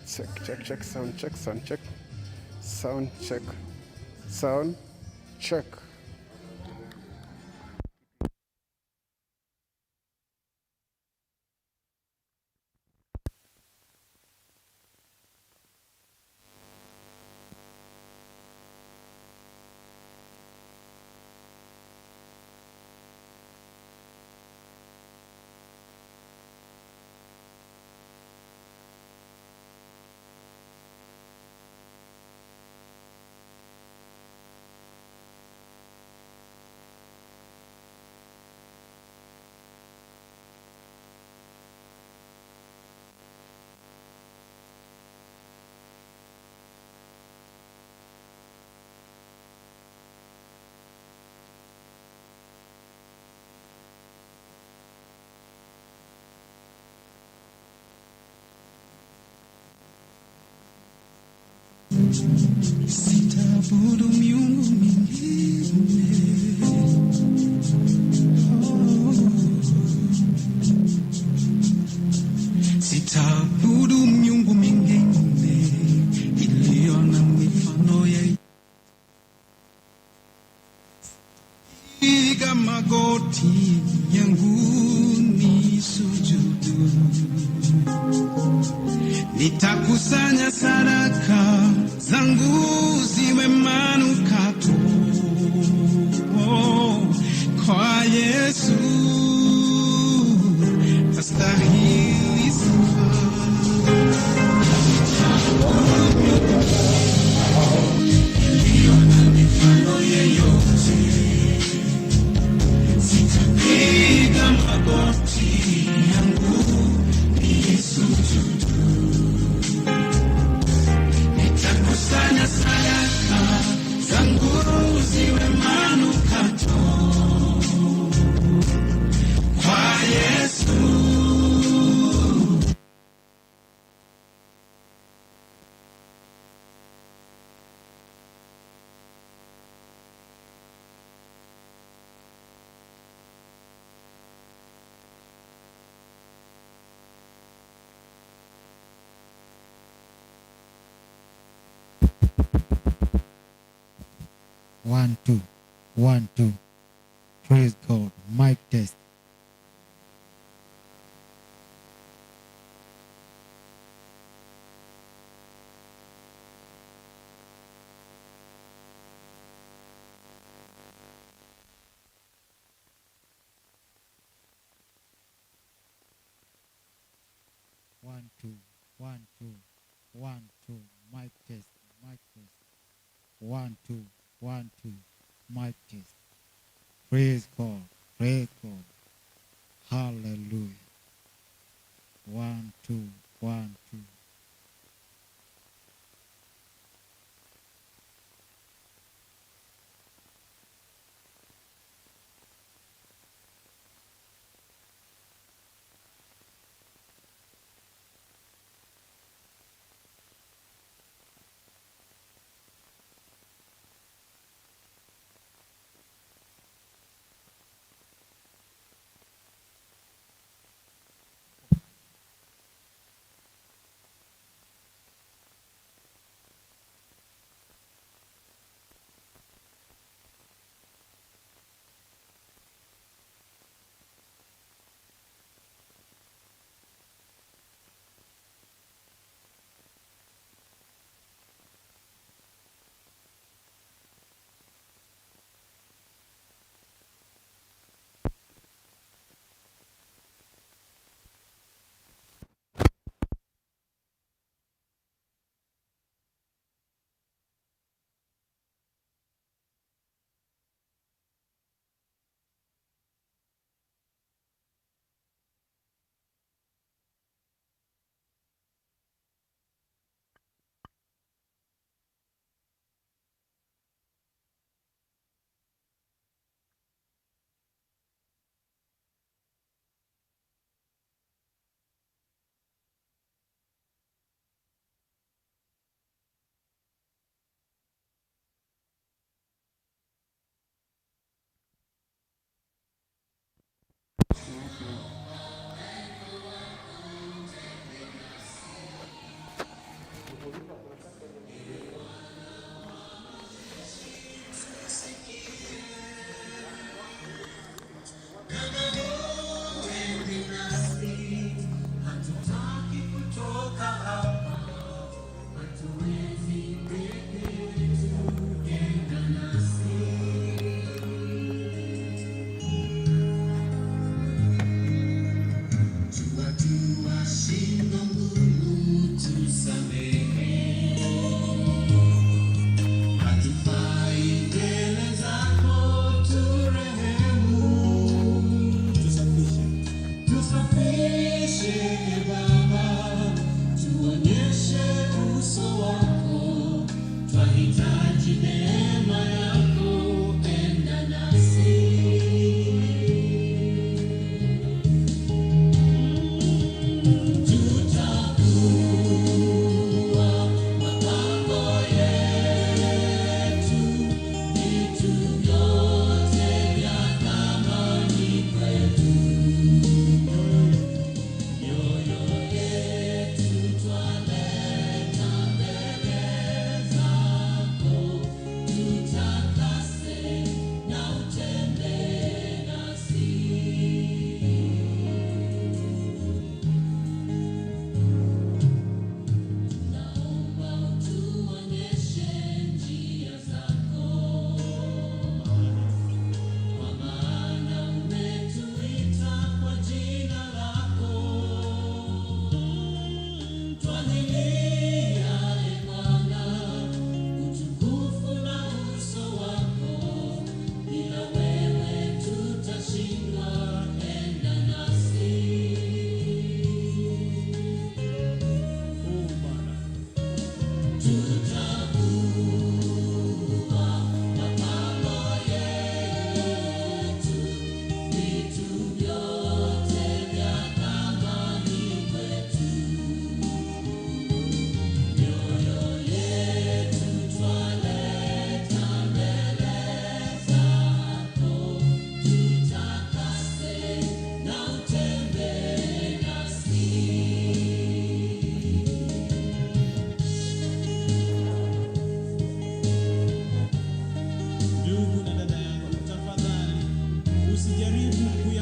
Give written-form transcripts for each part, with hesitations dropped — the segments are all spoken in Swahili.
Check, sound check, sound check, sound check. Sitaabudu miungu mingine, sitaabudu miungu mingine iliyo na mifano ya piga magoti yangu ni sujudu, nitakusanya sadaka zangu ziwe manukato kwa Yesu, astahili sifa. Iliyo na mifano yeyote, sitapiga magoti yangu nisujudu, nitakusanya sadaka zangu ziwe manukato kwa Yesu. One, two, 1, 2. Praise God. Mic test. One, two, 1, 2, 1, 2. Mic test. Mic test. 1, 2, 1, 2. Mic test. Praise God. Praise God. Hallelujah. 1, 2, 1, 2.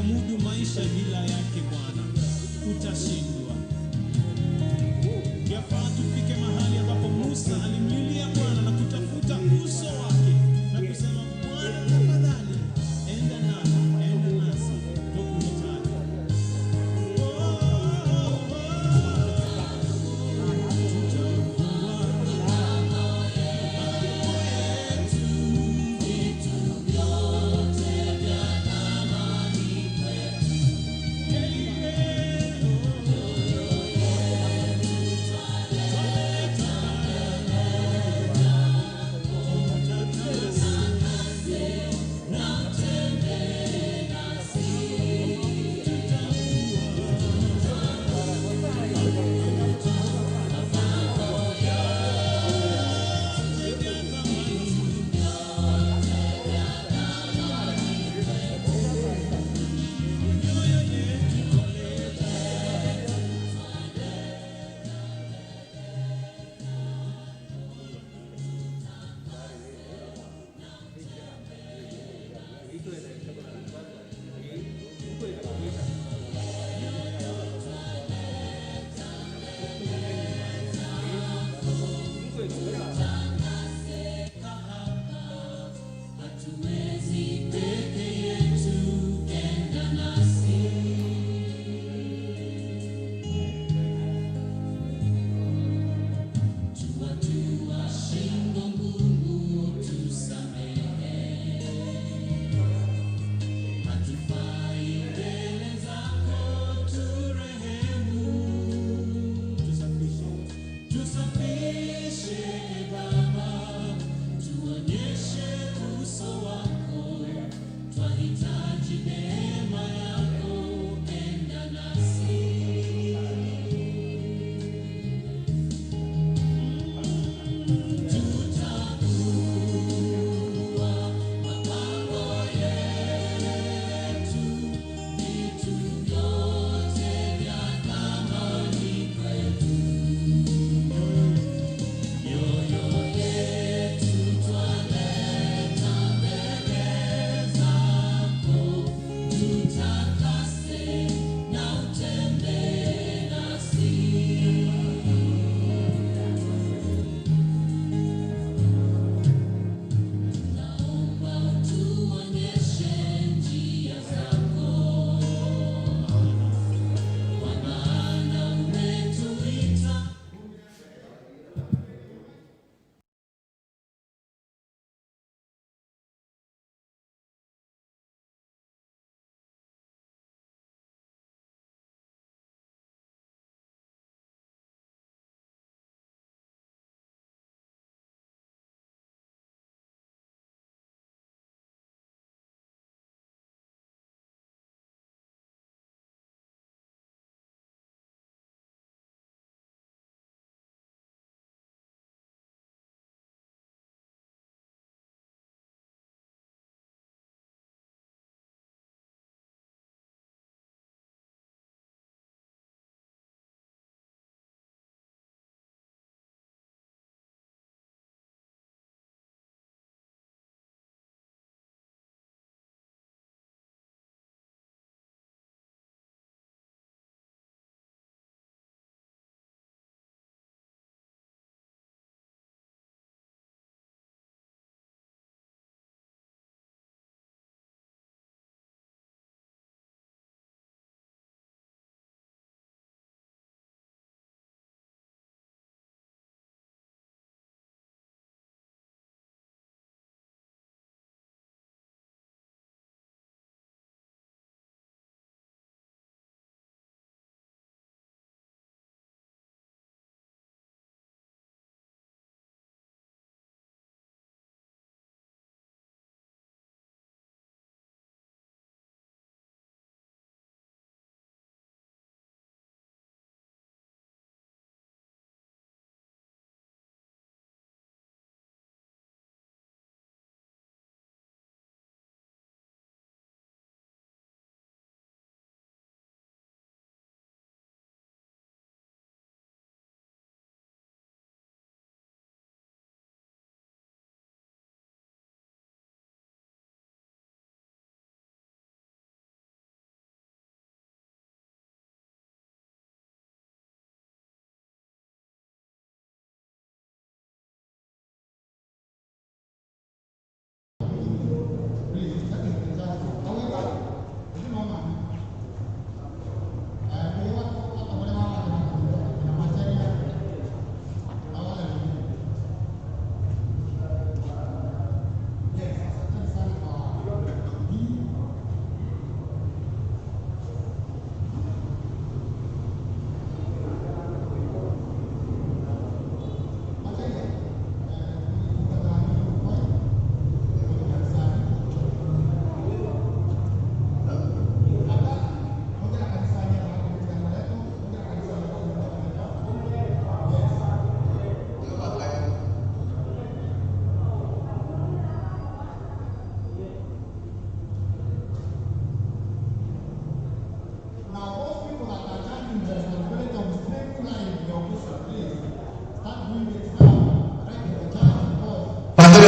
uyamudu maisha bila yake Bwana, utashindwa. Yafaa tufike mahali ambapo Musa alimlilia Bwana na kutafuta uso wake na kusema, Bwana tafadhali, enda nasi, tukuhitaji.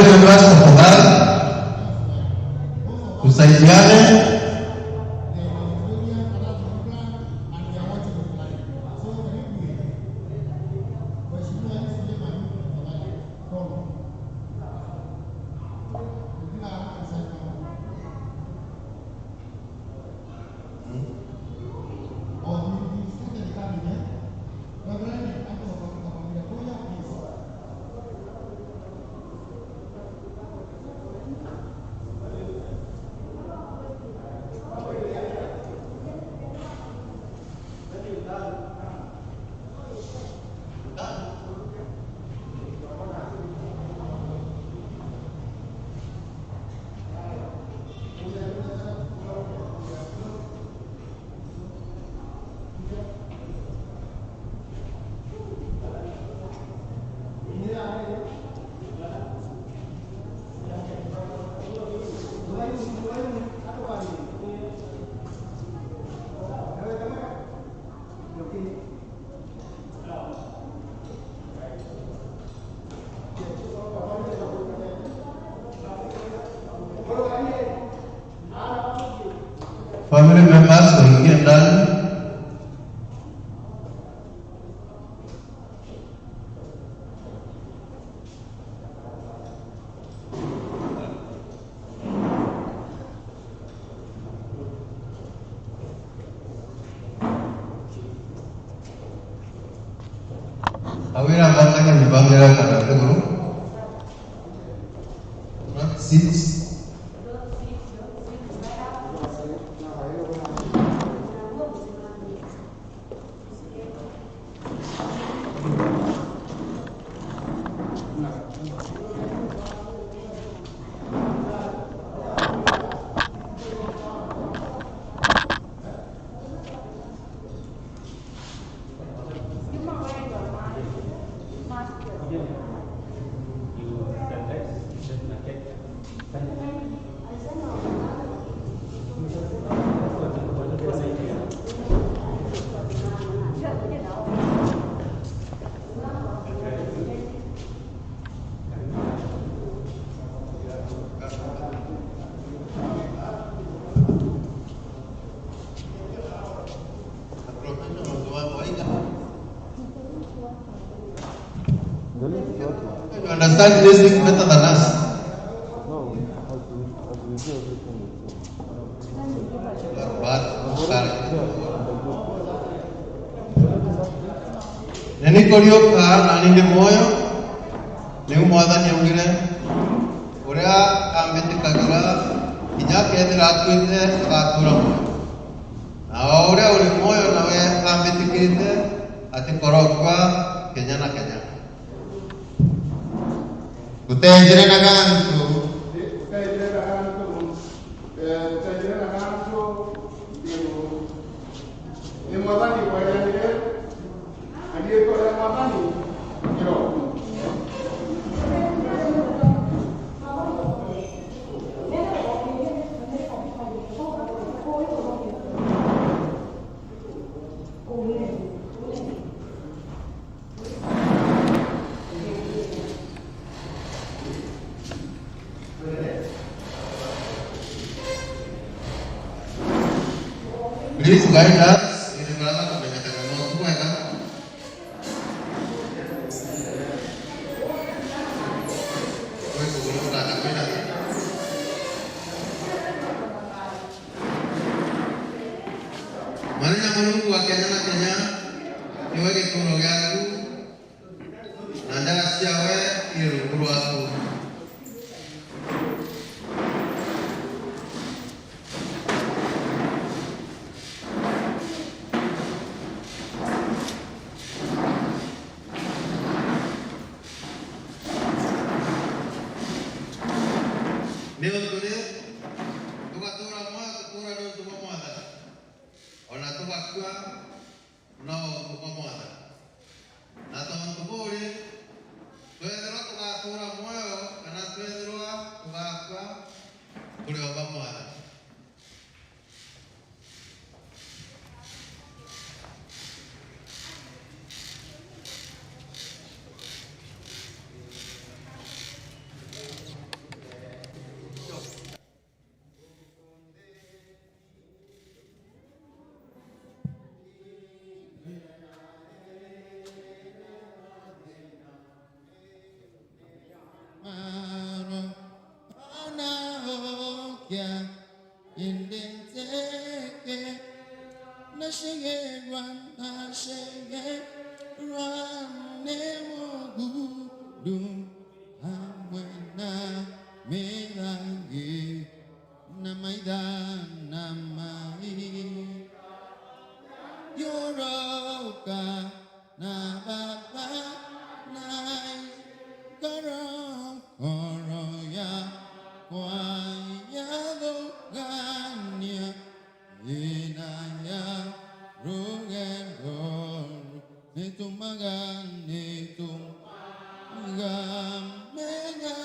members tafadhali tusaidiane. Family members waingie ndani. Awira bataka nibangira kana teguru. Seats. You understand this thing better than us. Neni korio ka nani de moyo ne umada ne ungire ora ambete kagira ija ke ratwite ratura ahora ore moyo nawe ambete kete ate korokwa kenya na kenya utenjere na gantu please guide us. Ini berapa kebanyakan mau semua kan? Kau sebelum datang beda. Mana yang menunggu akhirnya iwa ke kuroga aku, nanda siawe iru kuru aku. Ni waktu ni, tuka tura don tuka muada. Ona tuka kwa, no tuka muada. Na tuka tukuri, tuedero tuka tura muado, kana tuedero tuka kwa, kuri wapa muada. Nashige run nemo gudu amwena melangi namaida namai yoroka na baba nai karong koroya kwaya dogania inaya rugendo nitumagan mega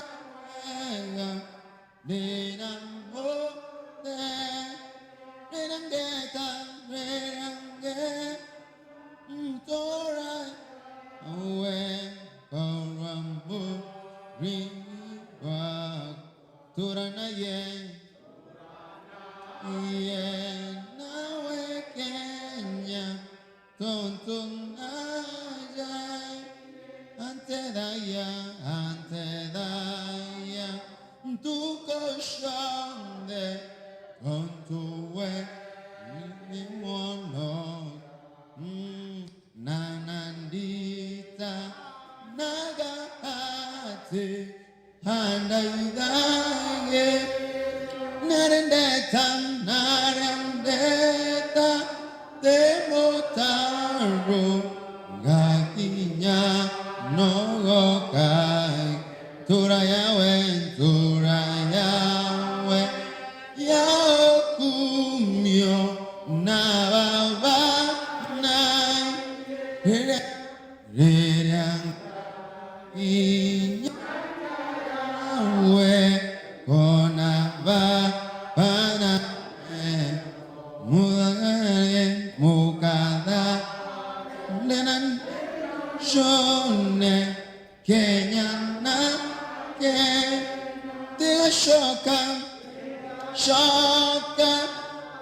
dinambo denangeta tora awe karambu riwa turana ye nawe Kenya tontun ajay ante daya tuko shande kontuwe ni mono nanandita nagahati handaidaye narendeta temotaro gakinya nogokai turayawe yaokumyo nababa nai rerang inyawe konaba pana mukada denan shone Kenya na ke tila shoka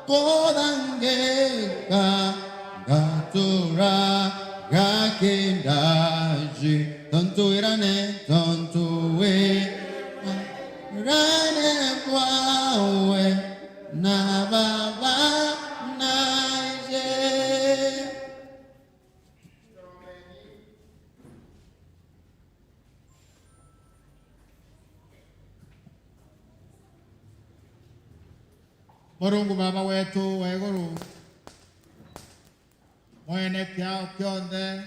kodangeka gatura gakindaji tontu irane kwawe na baba naije. Murungu baba wetu wa iguru mwene kiao kionthe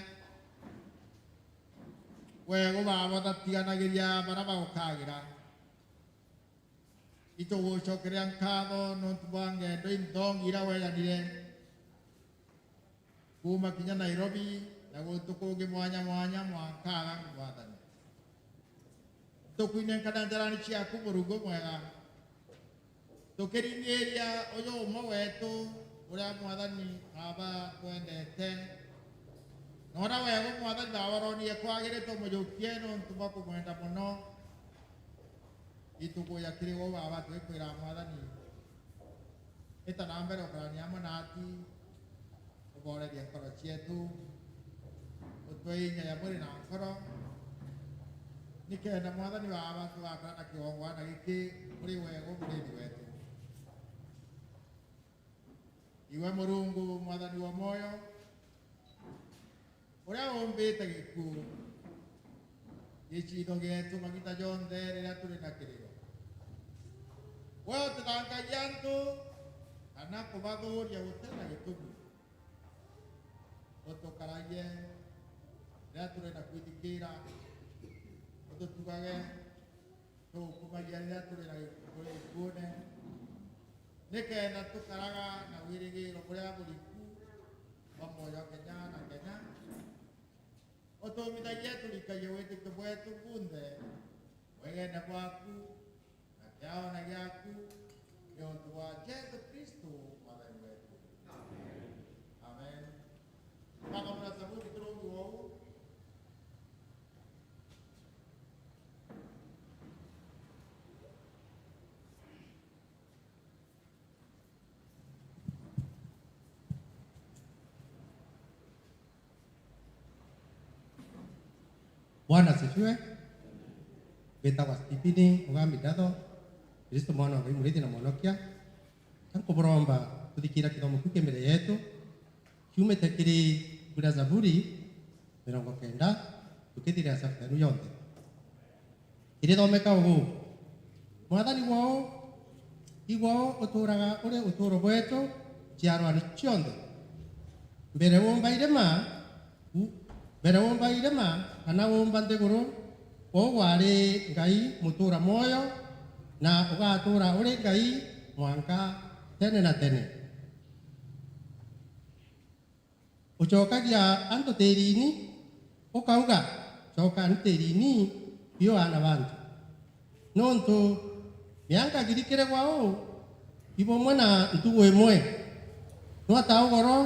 wego baba tatiganagiria bara bagukagira itugucokeria nkatho nontu bwa ngendo inthongi ira weganire kuma kinya Nairobi na guntu kungi mwanya mwankaga ngwathani tukwine nkana njarani ciaku Murungu mwega tukiringiria uyu umwe wetu uria mwathani aba kwendete nora wego mwathani bawaronie kwagirite mujukie nontu bwa kumwenda muno itukuya kirigo baba twikwira mwathani itana mbere ukarania hamwe nati uborerie nkoro cietu utweinya ya mwiri na nkoro nikenda mwathani baba tugakora na kigongwana giki muri wego murithi wetu iwe Murungu mwathani wa moyo uria umbite gikuo gicitho gietu magita jonthe riria turi na kirigo we utitangagia antu kana kubathuria gutiri na gitumi utukaragie riria turi na kwithikira ututugage tukumagia riria turi na gikuone nikenda tukaraga na wirigiro kuria buriku wa moyo Kenya na Kenya utumithagie turikagie witiko bwetu bunthe wegenda bwaku na kiaona giaku niontu wa Jesu Kristo mwathani wetu amen. Baba mnasabuni kurungu wau Bwana asifiwe. Betagwa Stephen Mugambi Datho Kristo mwana wa Murithi na Mwonokia tankuburomba kuthikira kithomo kiu mbere yetu kiumite kiri bura Zaburi 90 tukithira chapter yonthe irithomeka ugu mwathani wao igwao uturaga uri uturo bwetu ciarwani cionthe mbere wumba irema kana wumba nthiguru o wari ngai mutura moyo na ugatura uri ngai mwanka tene na tene ucokagia antu tirini ukauga coka ntirini bio ana bantu nontu mianga girikire gwao ibo mwana ntugo imwe nwata ugoro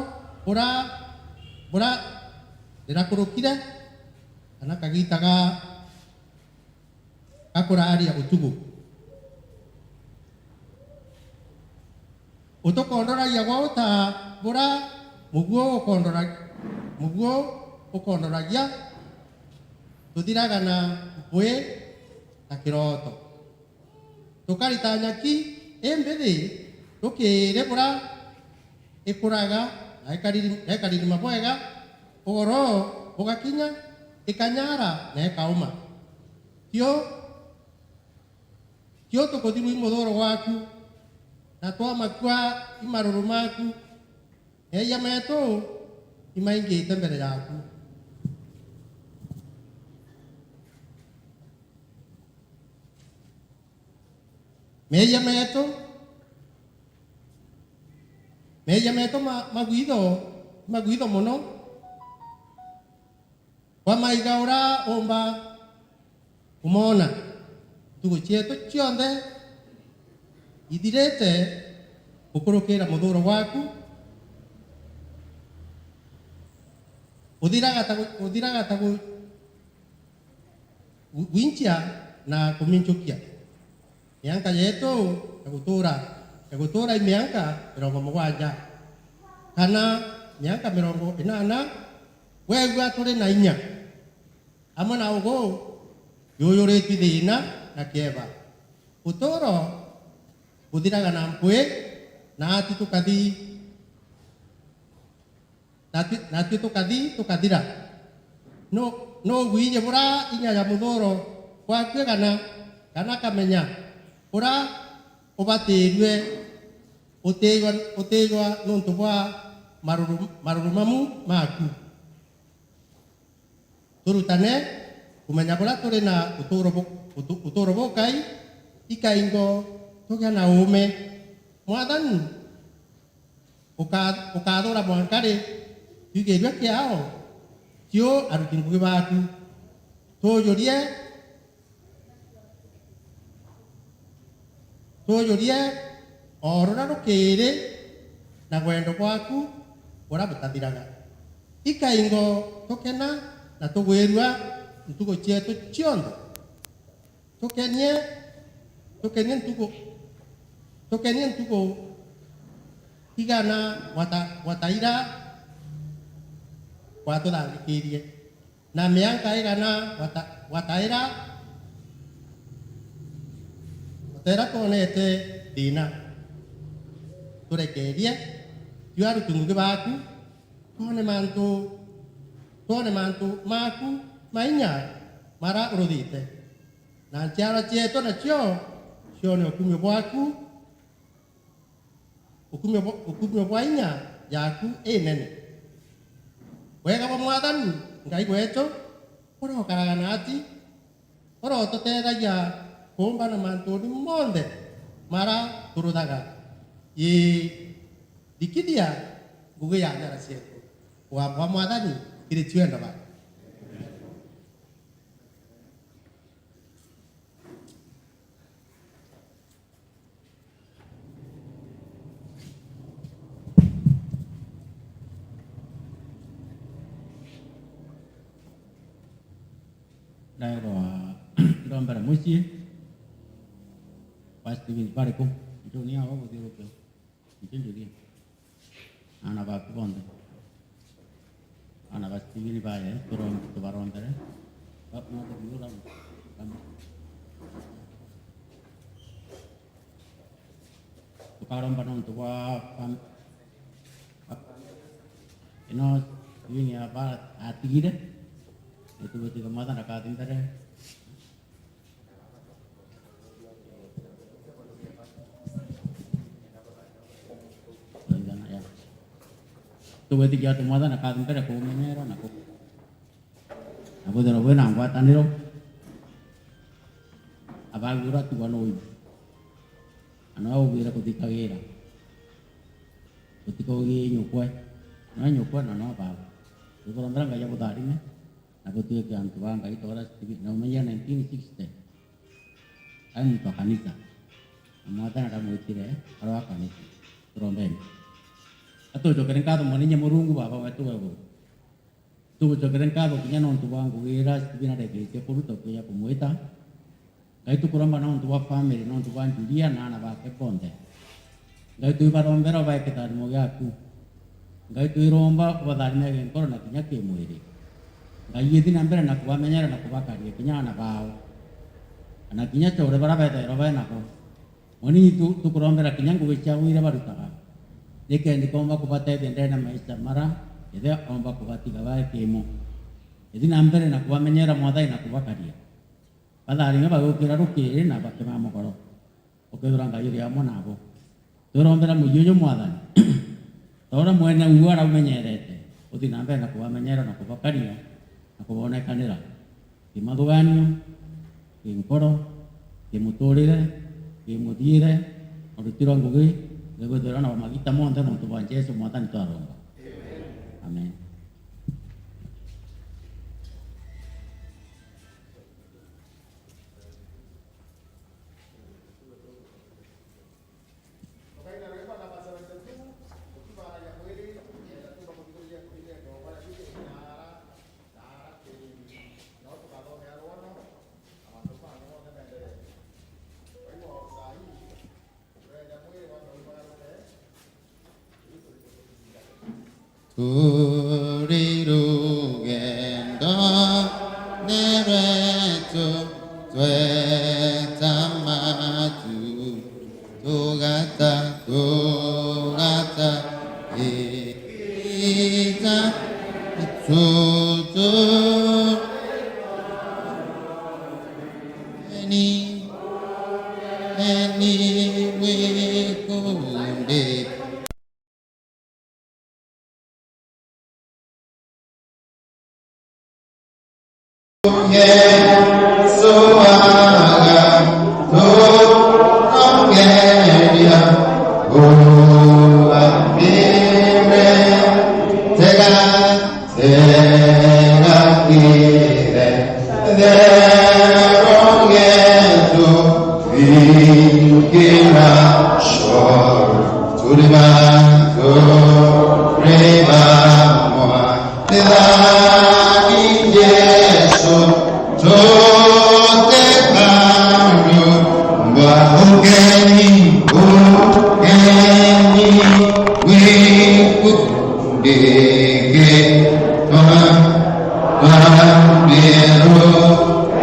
bura ndirakurukire kana kagitaga gakuraria utugu utokondoragia gwao ta bura muguo ukondoragia tuthiraga na bwe na kiroto tukarita nyaki embithi tukire bura ikuraga na ikaririma bwega ugoro ugakinya ikanyara na ikauma tio tukuthiru imuthuro waku na twamakua imaruru maku eya metu imaingite mbere yaku meya meto maguido muno wa maigaura omba umona tugo cietu cionthe ithirite ukurukira muthuro waku uthiraga ta winchia na kuminchukia mianka yetu egutura imianka 70 kana mianka 80 wegua turi na inya amwe na ugu yuyuritu thina na kieva uturo uthiraga na mpwi na ati tukathira no gwinye bura inya ya muthuro gwakue kana kamenya ura ubatirwe utigwa nuntu bwa maruru mamu maku turutane kumenya bura turi na uturo bukai ikaingo tugia na ume mwathani ukathura mwankari yugeirwe kiao tio aruti ngugi baku tujurie orora rukiri na gwendo gwaku ura butathiraga ikaingo tukena na tugwirua ntugo cietu cionthe tukenie ntugo igana wataira watuthangikirie na mianka igana wataira tera tonete dina turekerie yuaru tungugi baku tone mantu maku mainya mara urodite na ntiara cieto na cio ne ukumio bwaku ukumio bwainya yaku nene wega bwa mwathani ngai gwetu urokaraga nati urotutethagia kumba na manturi monthe mara turuthaga dikithia ngugi ya nyara cietu wa mwathani kiri twenda ba Rombera muci pasti vin pare ko dunia wa bodi ko mungkin jadi anak bapa bonde anak pasti vin bae turun tu baron tere bap no to dulu ram tu karon panon tu wa ino ini apa atigire itu betul kematan rakatin tadi ya itu betul jatuh kematan rakatin tadi aku menero aku dah boleh nampak taniro apa gura tu banoi anau gira ketika gira ketika gira nyukoi nyukoi nana apa itu orang orang kaya budari ni aku tu yang tuan kaya tu orang namanya 1960 kan itu kanisa amatan ada muitire arwah kanisa teromben atau jokeran kado maninya murungu bapa itu babu tu jokeran kado punya non tuan kugira sebina dek ke puru tu punya pemuita kaya tu kurang mana non tuan family non tuan judia nana bapak ponte kaya tu barom bero baik kita mau aku kaya tu iromba wadari negen korona kinya ke muiri kaya itu nampere nak kuat menyara nak kuat kari kinya anak kau anak kinya cowok berapa itu robai nak kau oni tu kurang bero kinya gue cawu ira baru tak dekat di komba kuat teh benda nama istar marah itu komba kuat tiga baik kemo itu nampere nak kuat menyara modai nak kuat kari pada hari ni baru kira ruki nak pakai mama kalau oke orang kaya dia mau nak tu orang bero mujur muadan orang mau nak uar aku menyara itu uti nampere nak kuat menyara nak kuat kari aku bawa naik kanira di maduanyo di ngkoro di mutolire di mudire orang tirang gue gue orang orang kita mau antar untuk baca semua tan itu orang amin Urirugen nereto tuetamatu tugata ita tutu eni wikunde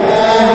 Oh,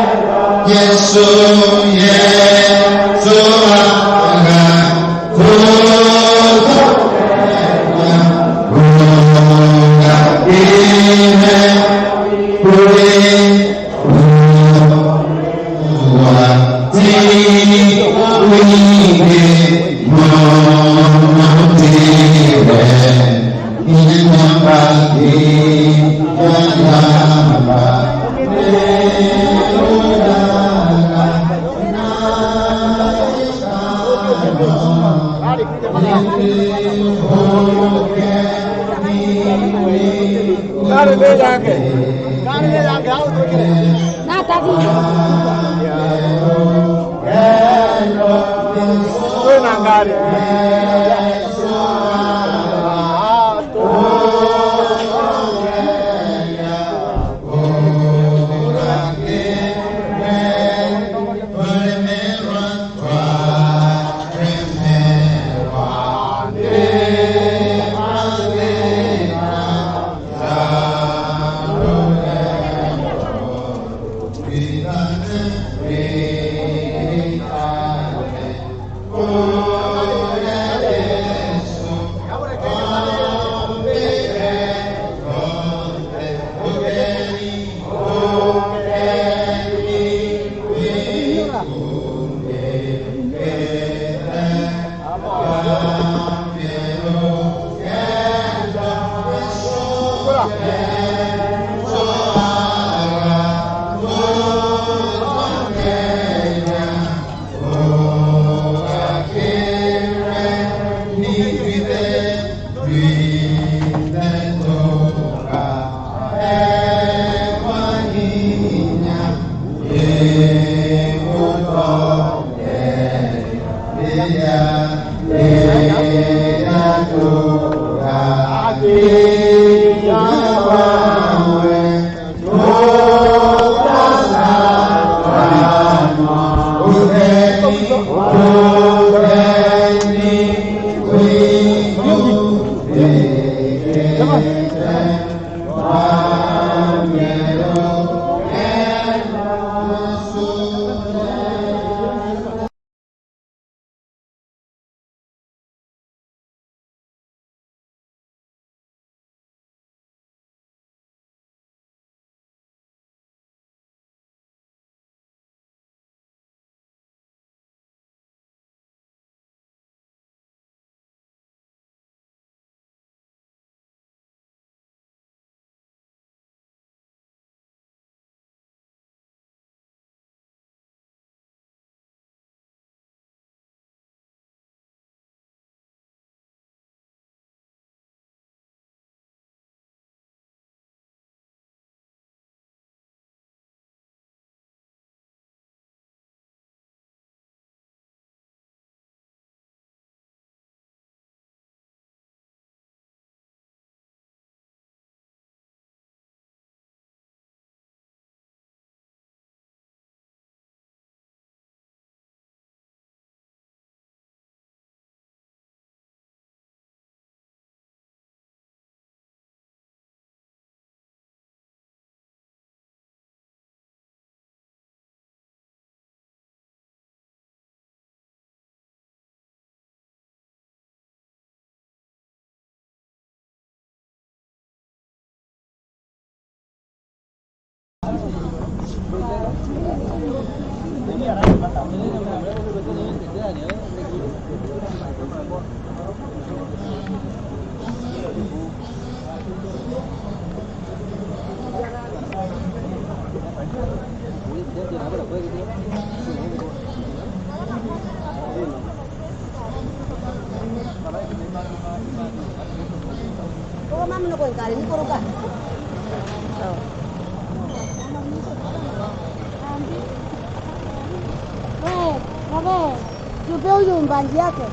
Banji yake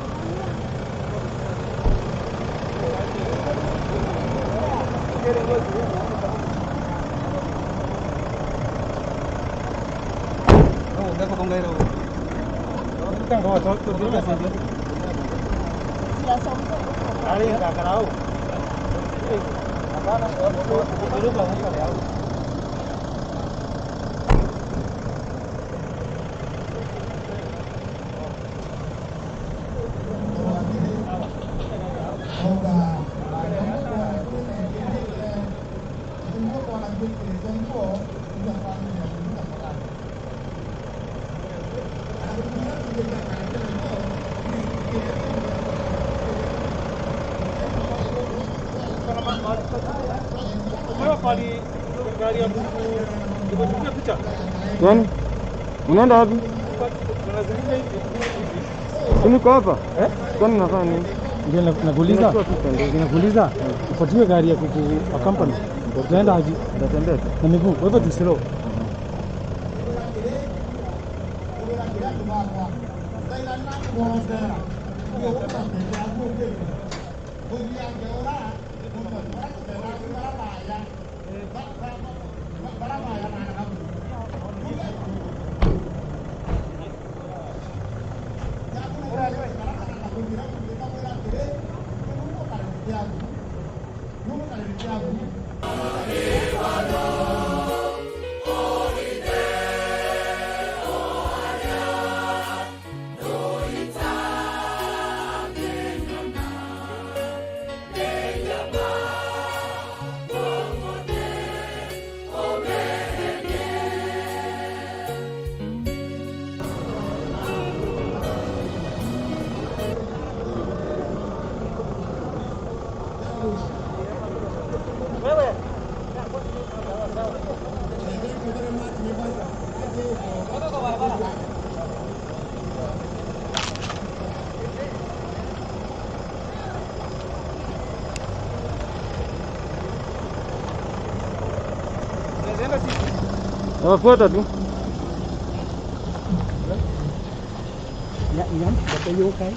Yaani unaenda wapi? Niko hapa. Kwani nafanya nini? Ndio nakuuliza. Nakuuliza. Ufuatilie gari ya kuku wa company. Utaenda aje? Ndatembea na miguu. Kwa hivyo tusilo. Nawafuata tu. Nhắm, có cái vô cái.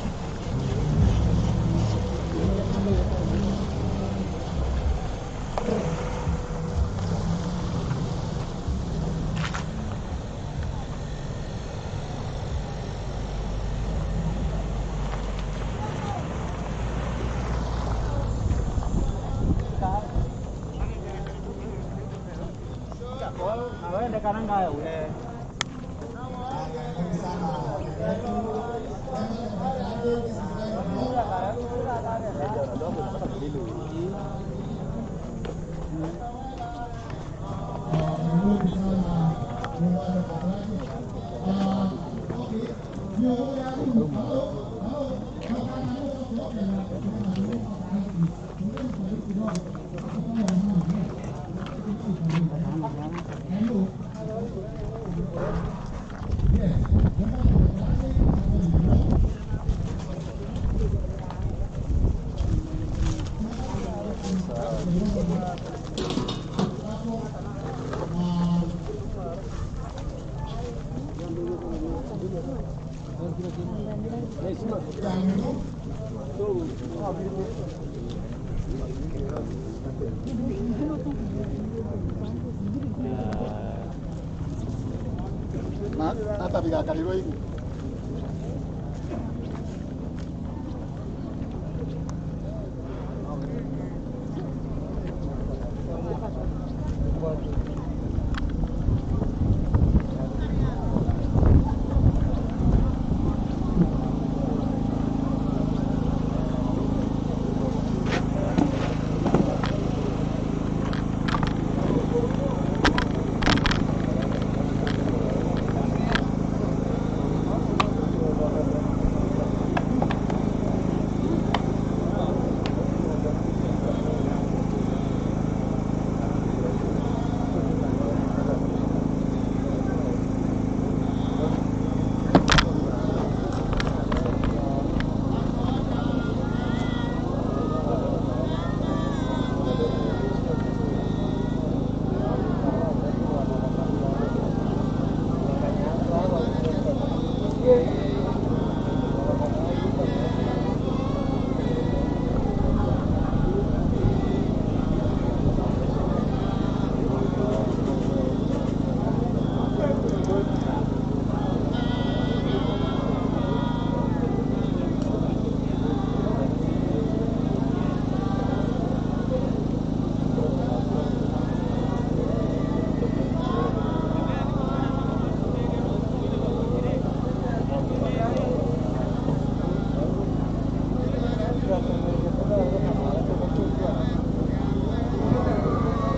Ada kanan kaya udah. Hata vikakalirwa hivi.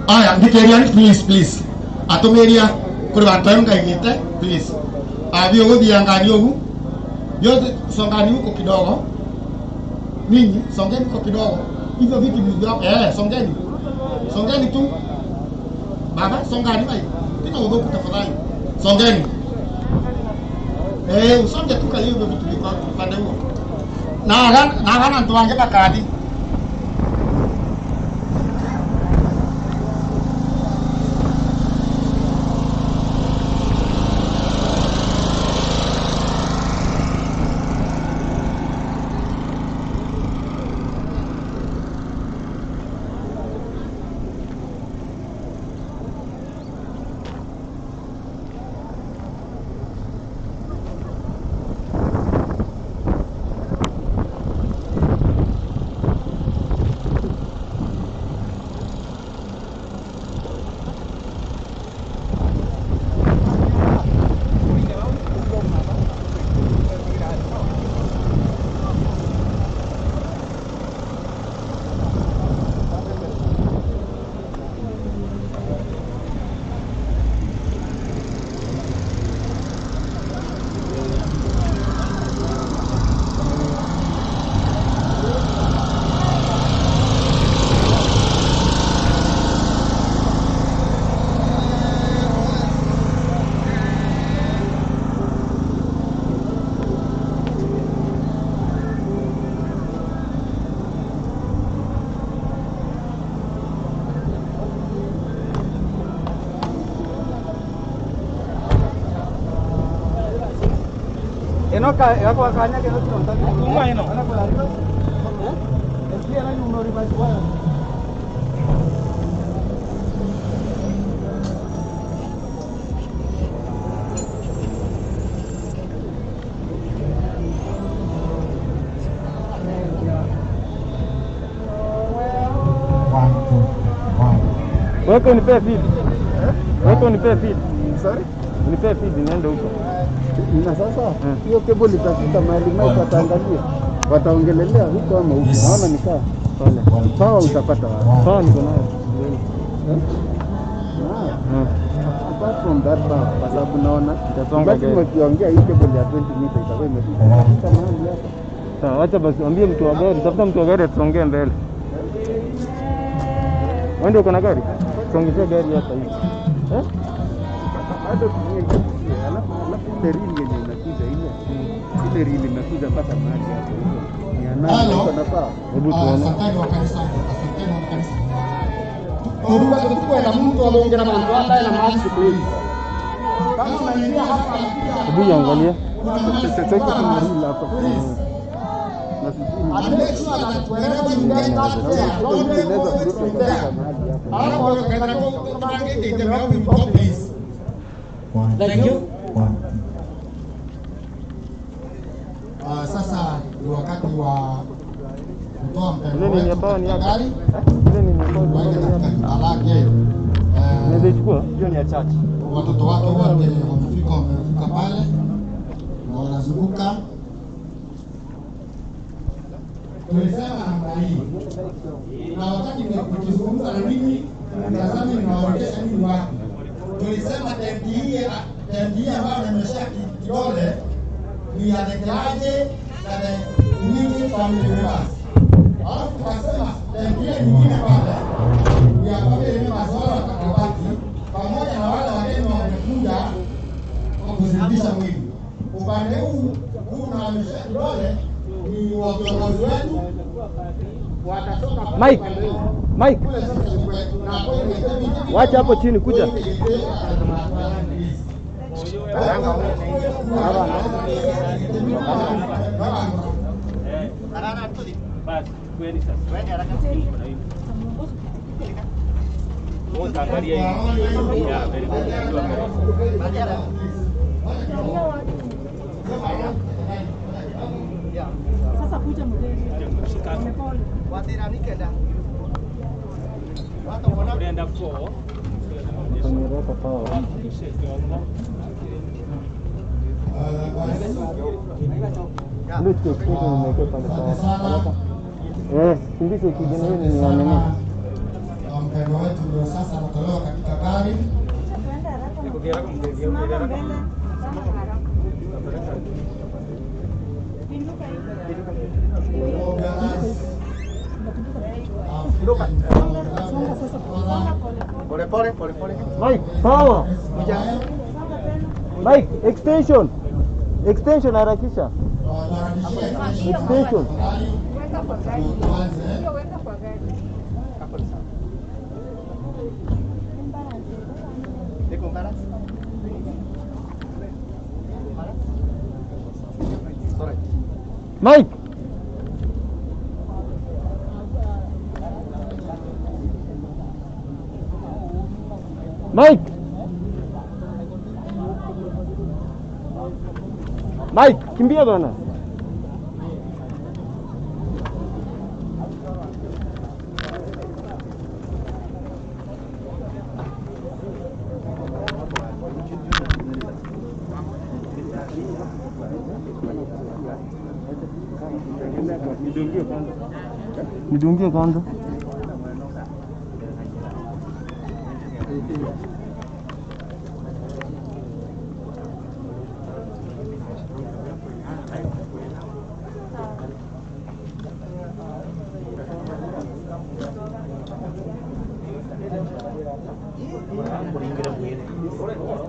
Aya, ndikeriani please. Atumiria kuri batayo ngaigite please. Abio go biangani ogu. Yote songani huko kidogo. Ninyi songeni huko kidogo. Hivyo vitu vilivyo songeni. Songeni tu. Baba songani mai. Tena udogo tafadhali. Songeni. Usonge tu kali hivyo vitu vilivyo pande huo. Na gana tuange bakadi. Enoka yako akanya ke no tonta. Tunga ino. Esia na nyumori basi bwana. Weka unipe feed. Weka unipe feed. Sorry? Unipe feed niende huko. Na sasa hiyo cable itafika mahali Mike ataangalia. Wataongelelea huko ama huko. Naona nikaa pale. Sawa utapata wapi? Sawa niko nayo. Apart from that kwa sababu naona Itasonga gari. Ukiongea hii cable ya 20 meter itakuwa imefika mahali hapa. Sawa, acha basi ambie mtu wa gari, tafuta mtu wa gari atusongee mbele. Wewe uko na gari? Songesha gari hapa hivi. Hata alafu ile rili yenye inakuja ile rili inakuja mpaka mahali hapo hiyo. Ni anayo nafaa. Hebu tuone. Asanteni wa kanisa. Mungu atakuwa na mtu anaongea na mtu ambaye na maji siku hizi. Kama unaingia hapa Hebu angalia. Sasa kuna rili hapa. Sasa ni wakati wa kutoa mpendo Ile ni hapa ni hapa. Ile ni hapa. lake. Nimechukua. Hiyo ni ya chachi. Watoto wake wote wamefika pale na wanazunguka. Tulisema namna hii, na wakati nikizungumza na mimi mtazami ninawaonyesha nini wapi. Tulisema tendi hii ambayo nimeshia kidole ni ya declare na the immediate family members. Alafu tukasema tendi nyingine pale ni ya family members wale watakabaki pamoja na wale wageni wamekuja kuzidisha mwili. Upande huu unaonyesha kidole ni wa viongozi wetu watatoka Mike. Wacha hapo chini kuja. Sasa kuja mgeni. Watiranike nda. Unaenda kwa. Tumereka sawa. Ndio kitu nimeweka pale sawa. Sindike kijana wewe ni wa nini? Mpendo wetu ndio sasa anatolewa katika gari. Pole. Mike, sawa. Mike, extension harakisha. Extension. Mike. Mike, kimbia bana. Nidungie kwanza.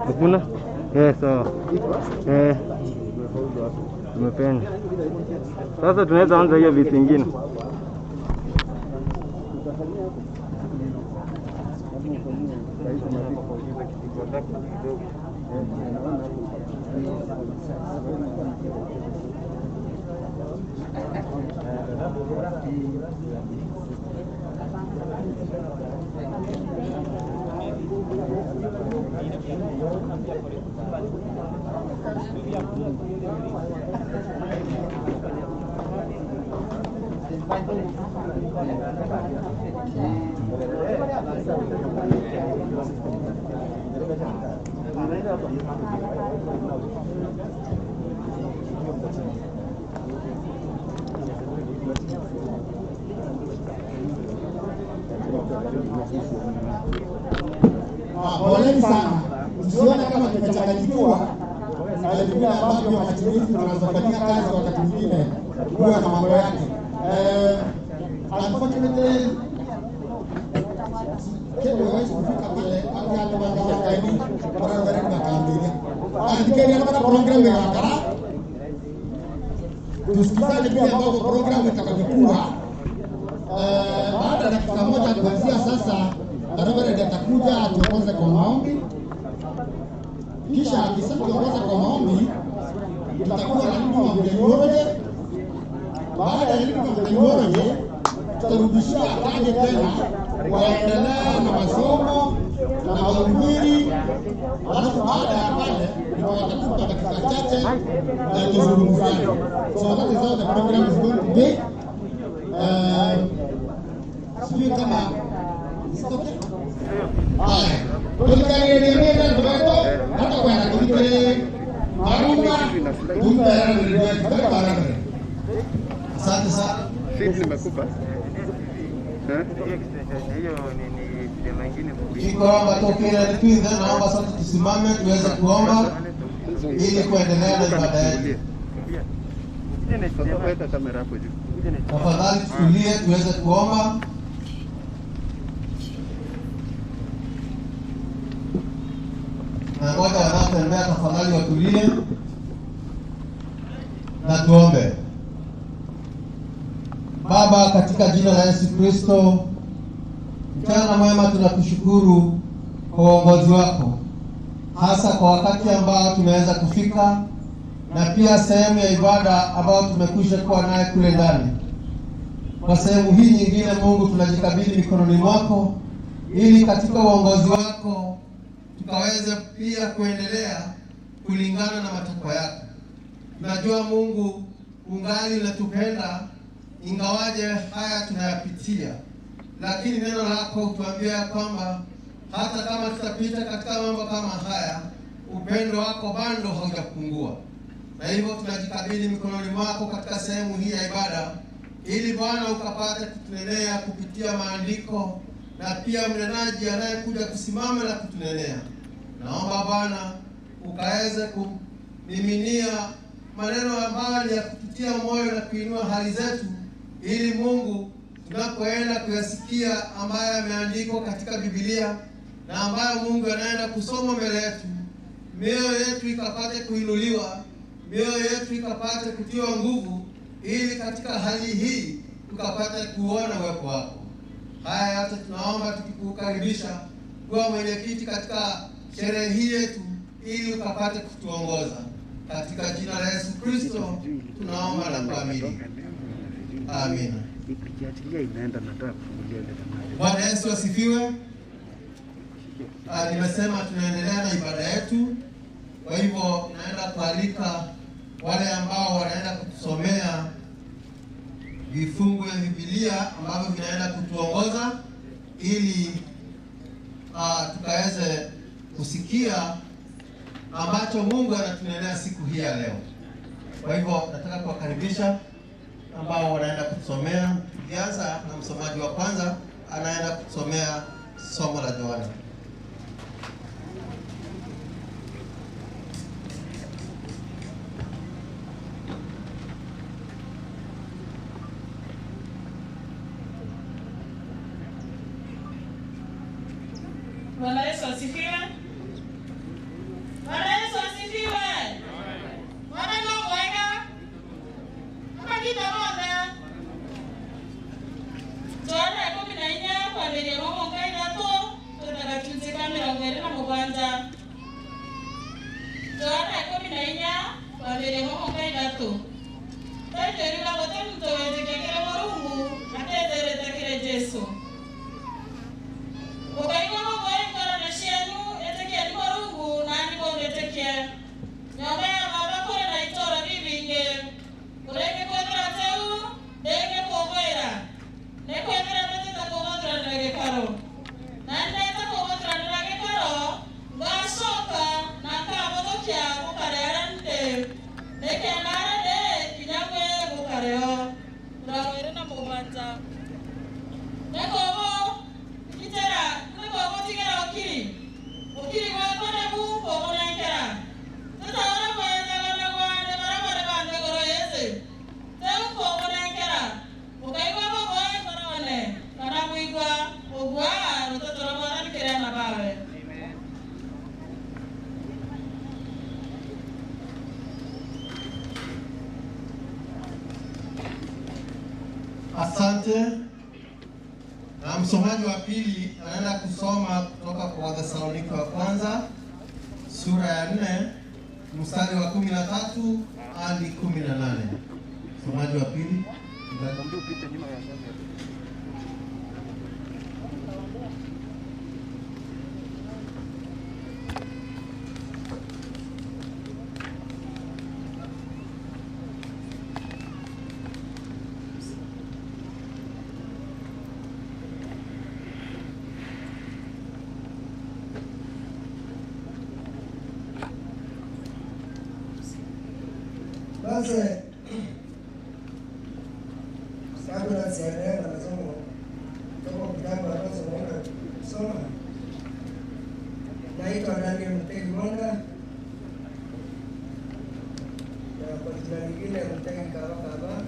Hakuna? Sawa. Tumependa. Sasa tunaweza anza hiyo vitu vingine. Poleni sana, usione kama tumechanganyikiwa na vile ambavyo matumizi tunazofanyia kazi wakati mwingine huwa na mambo yake. Unfortunately, kile huwezi kufika pale hata hata mwanzo kaini para kwenda kaambia. Andikeni hapa programu ya wakala. Tusikizane pia ambapo programu itakayokuwa baada ya dakika moja kuanzia sasa. Reverend atakuja atuongoze kwa maombi. Kisha akishaongoza kwa maombi, tutakuwa na elimu ya theology. Baada ya elimu ya theology, tutarudishia kaje tena waendelee na masomo na mahubiri. Alafu baada ya pale, tutatafuta dakika chache na tuzungumzane. So that is how the program is going to be. Sijui kama asante sana. Nimekupa. Ikiwa tokea nipinda, naomba sasa tusimame tuweze kuomba ili kuendelea na ibada yetu. Tafadhali tutulie tuweze kuomba. Na ngoja wanapotembea tafadhali watulie na tuombe. Baba, katika jina la Yesu Kristo, mchana mwema tunakushukuru kwa uongozi wako, hasa kwa wakati ambao tumeweza kufika na pia sehemu ya ibada ambayo tumekwisha kuwa naye kule ndani. Kwa sehemu hii nyingine, Mungu, tunajikabidhi mikononi mwako ili katika uongozi wako tukaweze pia kuendelea kulingana na matakwa yako. Tunajua Mungu ungali unatupenda ingawaje haya tunayapitia, lakini neno lako utuambia kwamba hata kama tutapita katika mambo kama haya, upendo wako bado haujapungua. Na hivyo tunajikabidhi mikononi mwako katika sehemu hii ya ibada, ili Bwana ukapate kutunenea kupitia maandiko na pia mnenaji anayekuja kusimama na kutunenea. Naomba Bwana ukaweze kumiminia maneno ambayo ya kututia moyo na kuinua hali zetu, ili Mungu tunapoenda kuyasikia ambayo yameandikwa katika Biblia na ambayo Mungu anaenda kusoma mbele yetu, mioyo yetu ikapate kuinuliwa, mioyo yetu ikapate kutiwa nguvu, ili katika hali hii tukapate kuona uwepo wako. Haya yote tunaomba tukikukaribisha kuwa mwenyekiti katika sherehe hii yetu, ili ukapate kutuongoza. Katika jina la Yesu Kristo tunaomba na kuamini. Amina. Bwana Yesu asifiwe. Nimesema tunaendelea na ibada yetu. Kwa hivyo naenda kualika wale ambao wanaenda kutusomea vifungu vya Biblia ambavyo vinaenda kutuongoza ili tukaweze kusikia ambacho Mungu anatunenea siku hii ya leo. Kwa hivyo nataka kuwakaribisha ambao wanaenda kutusomea. Tukianza na msomaji wa kwanza anaenda kutusomea somo la Yohana. Bwana Yesu asifiwe. Bwana Yesu asifiwe. Bwana ndio mwega. Kama kita moja. Tuone 14 kwa mbele mama kaida to tutakatunze kamera ngere na mwanza. Tuone Asante. Na msomaji wa pili anaenda kusoma kutoka kwa Wathesalonike wa kwanza sura ya 4 mstari wa 13 hadi 18. Msomaji wa pili. Basi kabla sijaendelea na masomo toka kitabu ambacho naenda kusoma, naitwa Daniel Mtegi Mwanga na kwa jina lingine Mtegi Kaba.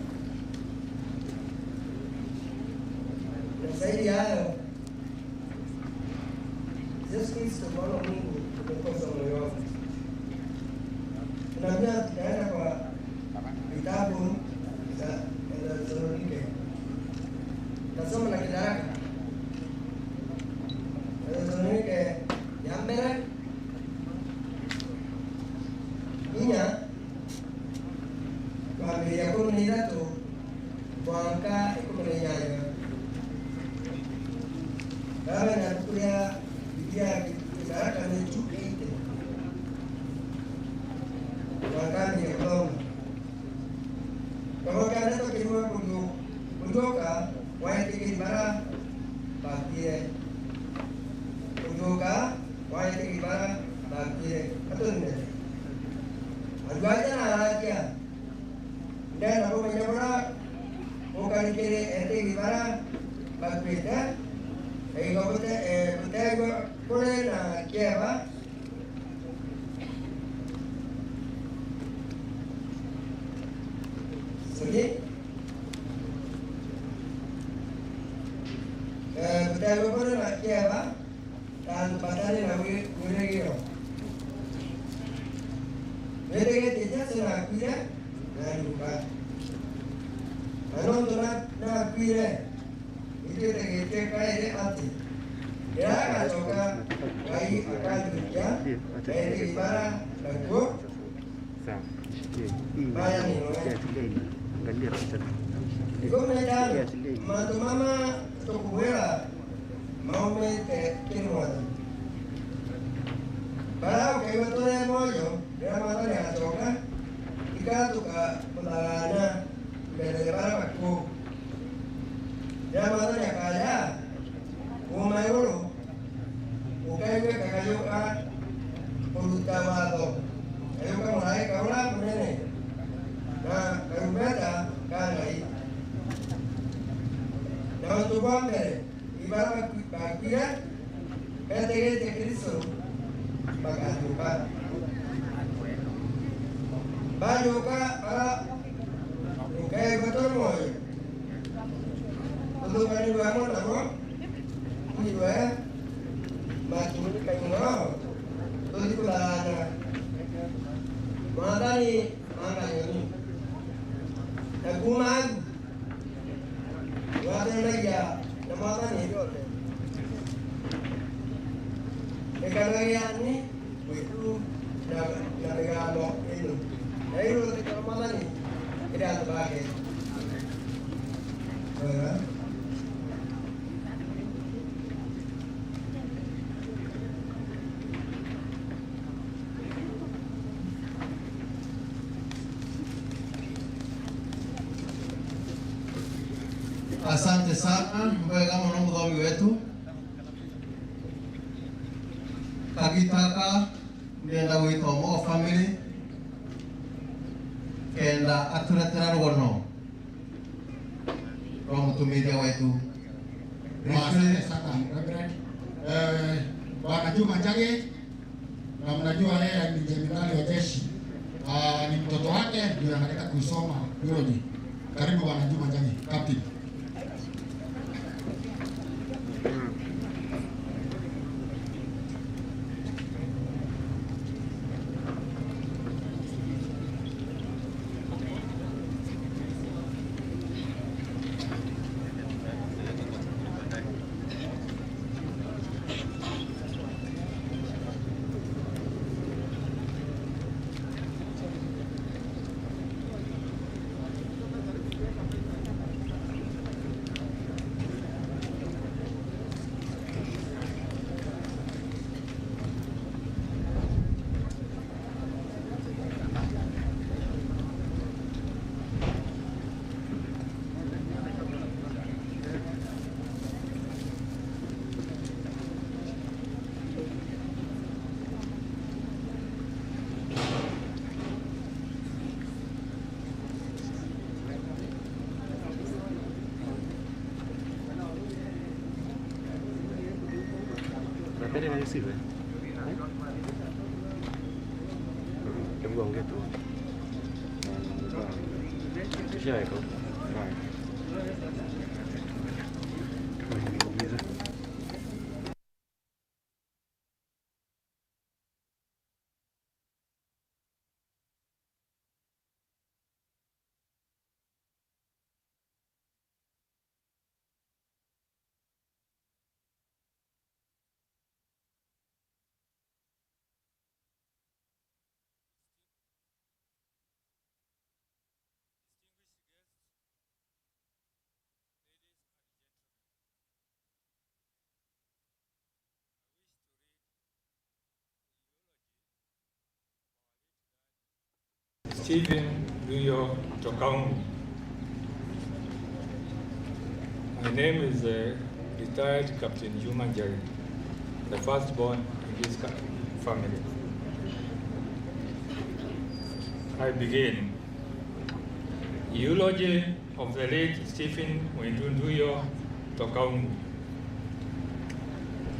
Na zaidi ya hayo, Yesu Kristo Bwana Mungu amekosa moyo wangu. Tunaambia tunaenda kwa vitabu za Wathesalonike. Nasoma na kidaraka. Wathesalonike ya mbele. Inya kwa mbele ya 13 mwaka 18. Baba nakulia Biblia kidaraka ni 2:8. Wakati ya Roma. Kalau kalian tu kedua kudoka, wajib kibara bagian. Kudoka, wajib kibara bagian. Betul ni. Aduanya nak dia. Dan aku menyebutnya bukan kiri ente kibara bagian. Jadi kau betul boleh nak kia apa? Jadi, betul betul nak kia apa? Dan pasal nak boleh kira. Boleh kira tidak senang kira, dan lupa. Kalau tu nak kira, itu kita kaya dia mati. Ya, kalau kan bayi akan kerja, dari ibarat lagu, bayar ni. Iko medan mama tokuwela maume te kinwada bara ke wato ya moyo ya mata ne atoka ikatuka kulana mbele bara bakku ya mata ne kaya umayoro ukaiwe kakayoka ulutawado ayo kama kaula munene na karubeta kanai na utubambe ibara bakira kategori Kristo bagaduka baduka para ukai betul moy untuk kali bangun apa ini dua mati ini kayu ngau tu di belakang mana ni mana ini Nagumag wala na ya namata ni dole e kanayan ni itu na regalo itu ayo te kamala ni ida tabake Asante sana mbaye kama mdhambi wetu kagitaka ndenda wito mo family kenda aturetera rugono kwa mtumidia wetu. Asante sana Reverend. Bwana Juma Njage, na mnajua yeye ni jenerali wa jeshi. Ni mtoto wake ndio anataka kusoma biology. Karibu Bwana Juma Njage, captain. Tapere na yesiwe. Hebu ongea tu. Tushaweka. Nduyo Tokaungu. My name is retired Captain Juma Njeri, the firstborn in this family. I begin. Eulogy of the late Stephen Nduyo Tokaungu.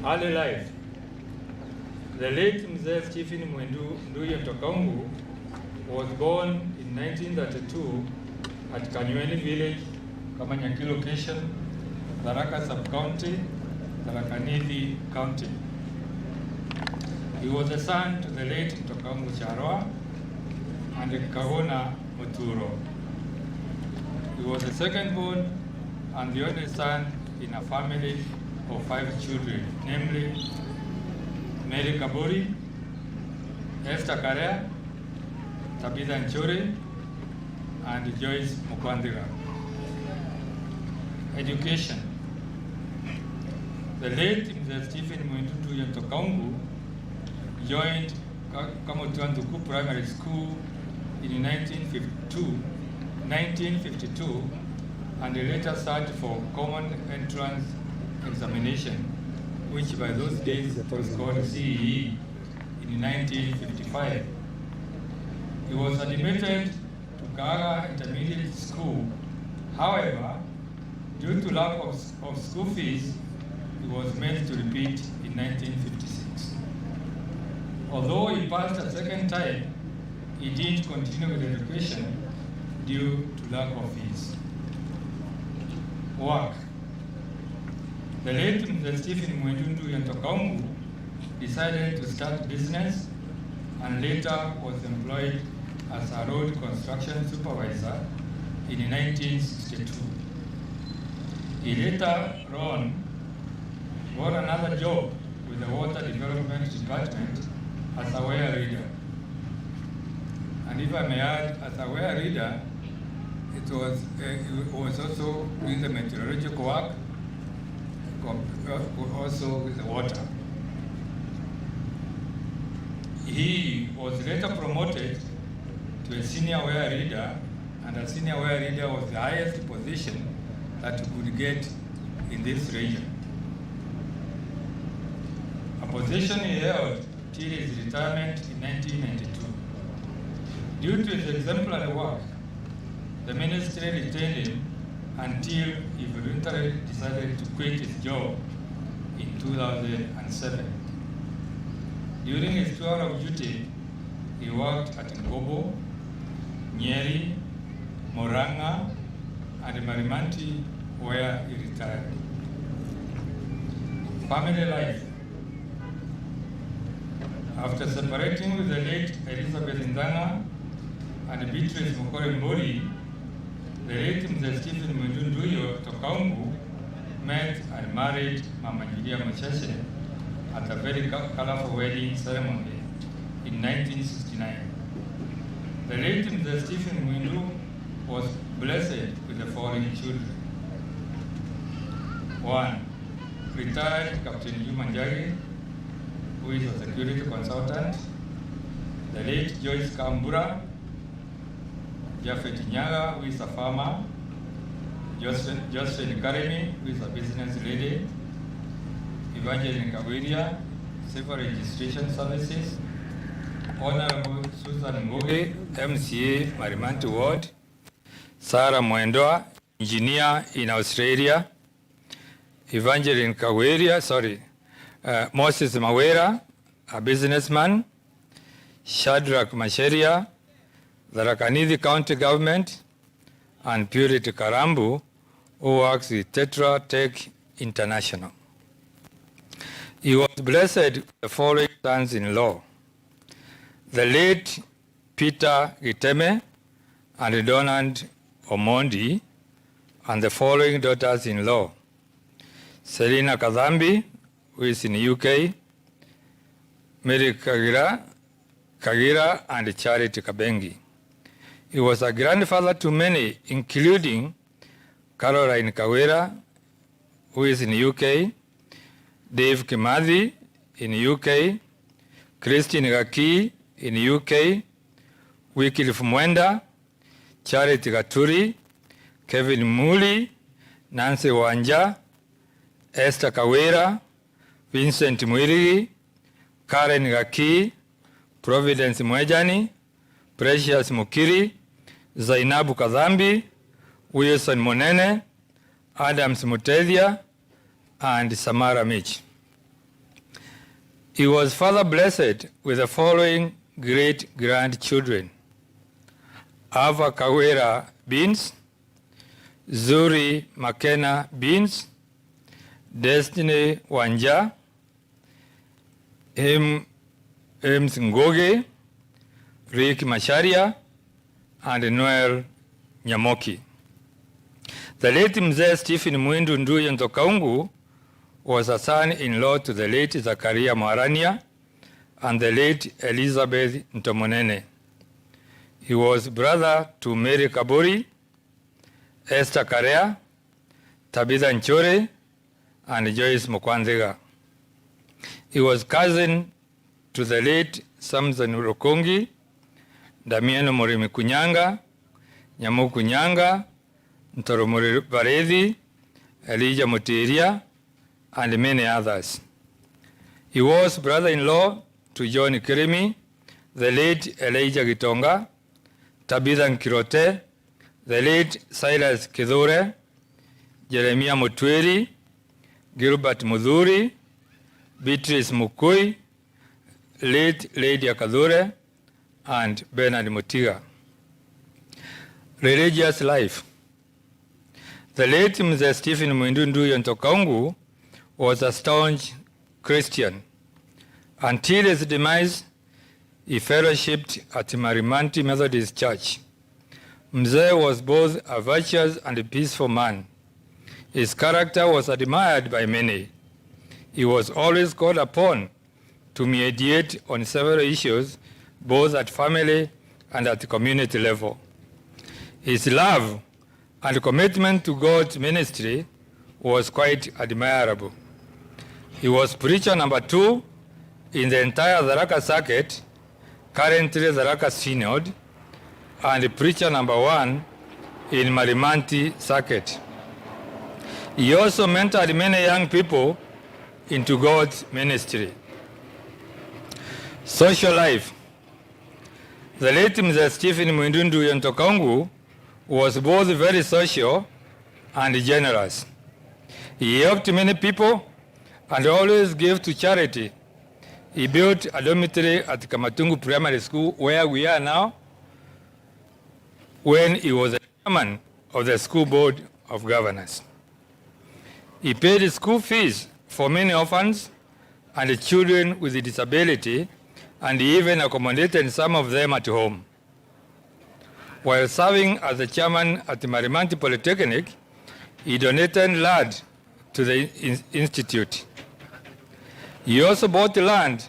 Early life. The late Mzee Stephen Nduyo Tokaungu was born in 1932 at Kanyweni village, Kamanyaki location, Tharaka sub-county, Tharaka Nithi county. He was a son to the late Tokaungu Charwa and Kahona Muturo. He was the second born and the only son in a family of 5 children, namely Mary Kaburi, Esther Karea, Tabitha Nchuri, and Joyce Mukwandira. Education. The late Mr. Stephen Nduyo Tokaungu joined Kamutuanduku Primary School in 1952 and later sat for Common Entrance Examination, which by those days was called CEE, in 1955. He was admitted to Gaga Intermediate School. However, due to lack of school fees, he was made to repeat in 1956. Although he passed a second time, he didn't continue with education due to lack of fees. Work. The late Mr. Stephen Nduyo Tokaungu decided to start business and later was employed as a road construction supervisor in 1962. He later got another job with the Water Development Department as a wire reader. And if I may add, as a wire reader, it was also doing the meteorological work, also with the water. He was later promoted to a senior wire reader, and a senior wire reader was the highest position that you could get in this region. A position he held till his retirement in 1992. Due to his exemplary work, the ministry retained him until he voluntarily decided to quit his job in 2007. During his tour of duty, he worked at Ngobo, Nyeri, Moranga, and Marimanti, where he retired. Family life. After separating with the late Elizabeth Ndanga and Beatrice Mukore Mbori, the late Mr. Stephen Nduyo Tokaungu met and married Mama Julia Machese at a very colorful wedding ceremony in 1969. The late Mr. Stephen Nduyo was blessed with the following children. 1. Retired Captain Juma Njeri, who is a security consultant. The late Joyce Kambura, Jafet Nyaga, who is a farmer. Jocelyn Karemi, who is a business lady. Evangeline Kawiria, Civil Registration Services. Honorable Susan Ngugi, MCA, Marimanti Ward. Sarah Mwendoa, engineer in Australia. Evangeline Kawiria, Moses Mawera, a businessman, Shadrach Masheria, the Rakanithi County Government, and Purity Karambu, who works with Tetra Tech International. He was blessed with the following sons-in-law: the late Peter Giteme and Donald Omondi, and the following daughters-in-law: Selina Kadhambi, who is in the UK, Mary Kagira, and Charity Kabengi. He was a grandfather to many, including Caroline Kawera, who is in the UK, Dave Kimathi in the UK, Christine Gaki in the UK, Wycliffe Mwenda, Charity Gaturi, Kevin Muli, Nancy Wanja, Esther Kawera, Vincent Mwirigi, Karen Gaki, Providence Mwejani, Precious Mukiri, Zainabu Kadhambi, Wilson Monene, Adams Mutedia, and Samara Mich. He was further blessed with the following great-grandchildren: Ava Kawera Beans, Zuri Makena Beans, Destiny Wanja, Ems Ngoge, Rick Masharia, and Noel Nyamoki. The late Mzee Stephen Mwindu Nduyo Ntokaungu was a son-in-law to the late Zakaria Marania and the late Elizabeth Ntomonene. He was brother to Mary Kaburi, Esther Karea, Tabitha Nchore, and Joyce Mukwanziga. He was cousin to the late Samson Rokongi, Damiano Morimi Kunyanga, Nyamu Kunyanga, Ntoro Baredi, Elijah Mutiria, and many others. He was brother-in-law to John Kirimi, the late Elijah Gitonga, Tabitha Nkirote, the late Silas Kidhure, Jeremiah Mutweri, Gilbert Mudhuri, Beatrice Mukui, late Lady Akadhure, and Bernard Mutiga. Religious life. The late Mzee Stephen Mwindu Nduyo Ntokaungu was a staunch Christian. Until his demise, he fellowshipped at Marimanti Methodist Church. Mzee was both a virtuous and a peaceful man. His character was admired by many. He was always called upon to mediate on several issues, both at family and at community level. His love and commitment to God's ministry was quite admirable. He was preacher number 2 in the entire Tharaka circuit, currently Tharaka Synod, and preacher number 1 in Marimanti circuit. He also mentored many young people into God's ministry. Social life. The late Mzee Stephen Mwindu Nduyo Ntokaungu was both very social and generous. He helped many people and always gave to charity. He built a dormitory at Kamatungu Primary School, where we are now, when he was the chairman of the school board of governors. He paid school fees for many orphans and children with disability, and he even accommodated some of them at home. While serving as the chairman at the Marimanti Polytechnic, he donated land to the institute. He also bought land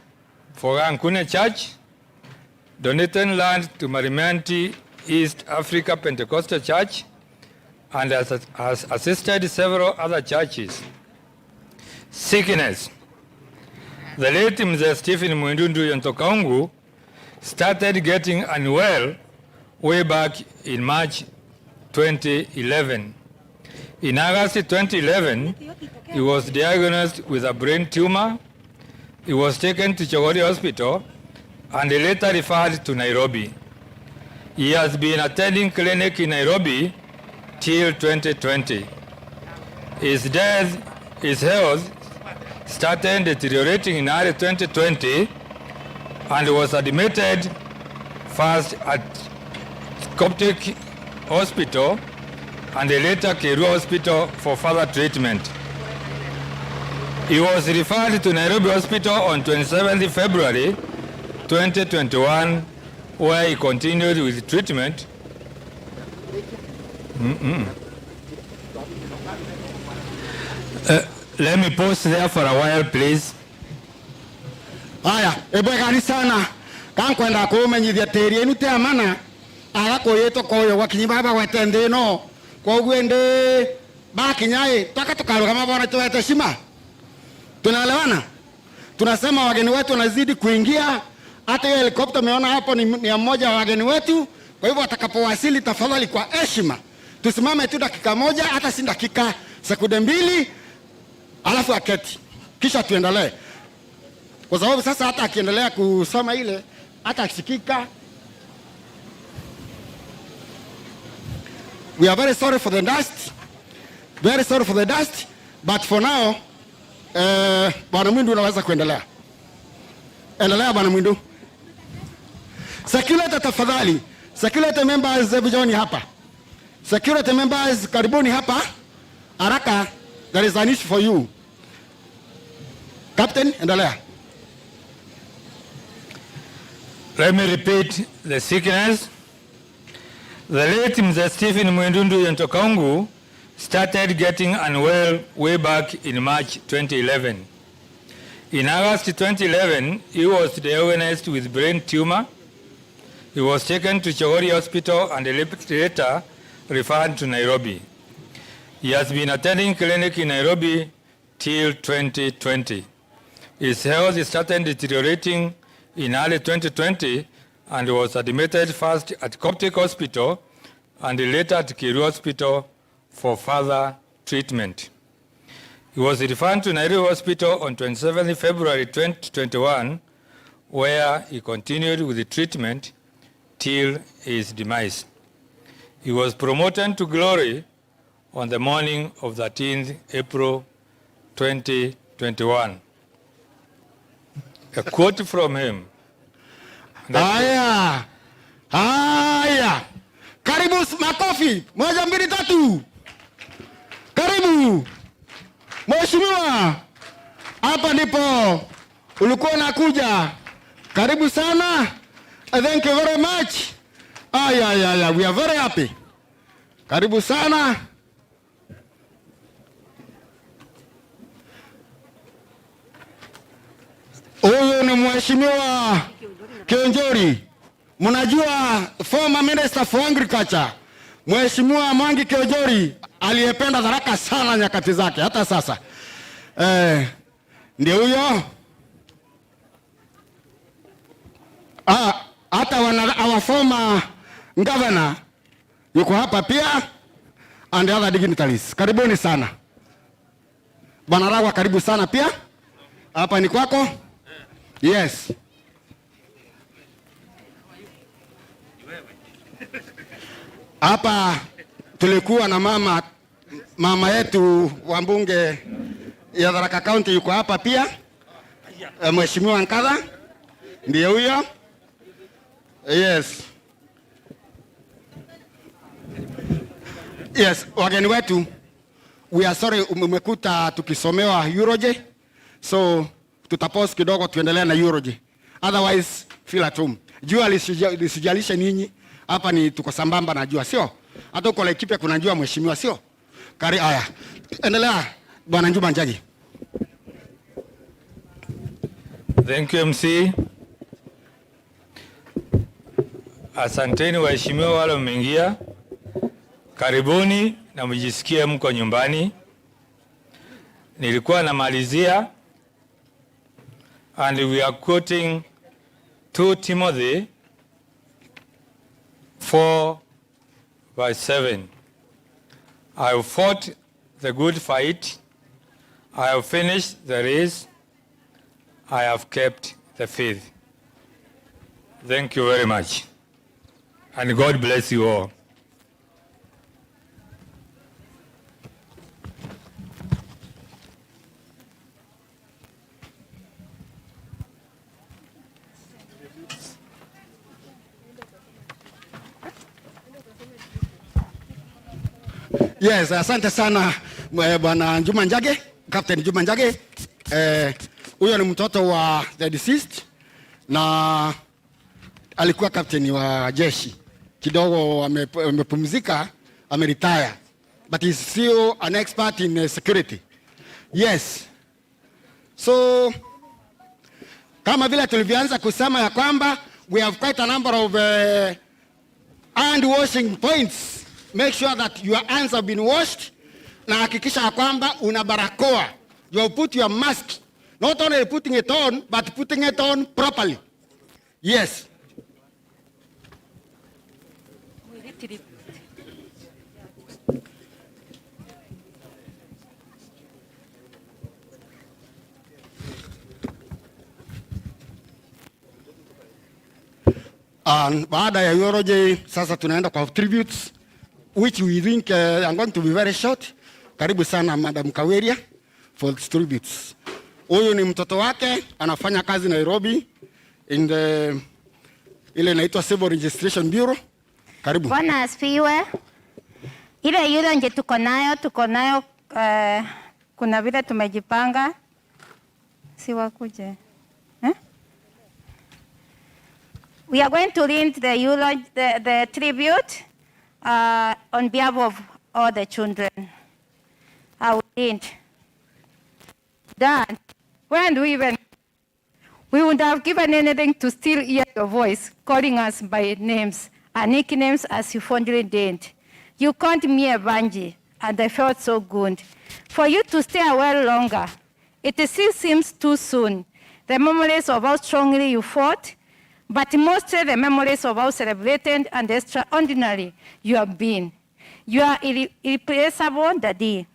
for Ankune Church, donated land to Marimanti East Africa Pentecostal Church, and has assisted several other churches. Sickness. The late Mzee Stephen Mwindu Nduyo Ntokaungu started getting unwell way back in March 2011. In August 2011, he was diagnosed with a brain tumor. He was taken to Chogori Hospital and later referred to Nairobi. He has been attending clinic in Nairobi till 2020. His health started deteriorating in early 2020 and was admitted first at Coptic Hospital and later Keru Hospital for further treatment. He was referred to Nairobi Hospital on 27th February 2021, where he continued with treatment. Let me pause there for a while, please. Aya, ebegani sana. Kankwenda kumenyithia tiri inu te amana. Aga koyeto koyo wakinyi baba wetende no. Kwa gwende bakinyaye taka tukaruga mabona tuwete shima. Tunaelewana? Tunasema wageni wetu wanazidi kuingia. Hata hiyo helikopta umeona hapo ni mmoja wa wageni wetu. Kwa hivyo watakapowasili tafadhali kwa heshima tusimame tu dakika moja, hata si dakika, sekunde 2, alafu aketi. Kisha tuendelee. Kwa sababu sasa hata akiendelea kusoma ile hata akisikika. We are very sorry for the dust. Very sorry for the dust, but for now Bwana Mwindu unaweza kuendelea. Endelea Bwana Mwindu. Security tafadhali. Security members vijoni hapa. Security members karibuni hapa. Haraka, there is an issue for you. Captain, endelea. Let me repeat the sickness. The late Mr. Stephen Nduyo Ntokaungu started getting unwell way back in March 2011. In August 2011, he was diagnosed with brain tumor. He was taken to Chogori Hospital and later referred to Nairobi. He has been attending clinic in Nairobi till 2020. His health started deteriorating in early 2020 and was admitted first at Coptic Hospital and later at Keru Hospital for further treatment. He was referred to Nairobi Hospital on 27 February 2021, where he continued with the treatment till his demise. He was promoted to glory on the morning of 13th April 2021. A quote from him. Haya. Haya. Karibu makofi. 1, 2, 3. Karibu. Mheshimiwa. Hapa ndipo ulikuwa unakuja. Karibu sana. Thank you very much. Aya, we are very happy. Karibu sana. Huyu ni Mheshimiwa Kionjori. Mnajua former Minister for Agriculture Mheshimiwa Mwangi Kionjori aliyependa Tharaka sana nyakati zake hata sasa. Ndio huyo. Hata our former governor yuko hapa pia and other dignitaries. Karibuni sana. Bwana Rawa karibu sana pia. Hapa ni kwako. Yes. Hapa tulikuwa na mama yetu wa mbunge ya Tharaka County yuko hapa pia. Mheshimiwa Nkadha. Ndiye huyo. Yes. Yes, wageni wetu, we are sorry umekuta tukisomewa Euroje. So tutapause kidogo tuendelee na Euroje. Otherwise feel at home. Jua lisijalishe ninyi. Hapa ni tuko sambamba na jua, sio? Hata uko Laikipia kuna jua mheshimiwa, sio? Haya. Endelea Bwana Njuma Njagi. Thank you MC. Asanteni waheshimiwa wale mmeingia. Karibuni na mjisikie mko nyumbani. Nilikuwa namalizia and we are quoting 2 Timothy 4:7. I have fought the good fight. I have finished the race. I have kept the faith. Thank you very much. And God bless you all. Yes, asante sana bwana Juma Njage, Captain Juma Njage. Huyo ni mtoto wa the deceased na alikuwa captain wa jeshi. Kidogo amepumzika, ameretire. But he's still an expert in security. Yes. So kama vile tulivyoanza kusema ya kwamba we have quite a number of hand washing points. Make sure that your hands have been washed. Na hakikisha ya kwamba una barakoa. You have put your mask. Not only putting it on, but putting it on properly. Yes. Baada ya eulogy sasa tunaenda kwa tributes which we think are going to be very short. Karibu sana Madam Kaweria for tributes. Huyu ni mtoto wake anafanya kazi Nairobi in the ile inaitwa Civil Registration Bureau. Karibu. Bwana asifiwe. Ile yule nje tuko nayo kuna vile tumejipanga si wakuje. We are going to read the eulogy, the tribute on behalf of all the children. I will read. Dad, when we would have given anything to still hear your voice, calling us by names and nicknames as you fondly did. You called me a Banji, and I felt so good. For you to stay a while longer, it still seems too soon. The memories of how strongly you fought, but mostly the memories of how celebrated and extraordinary you have been. You are irreplaceable, Daddy.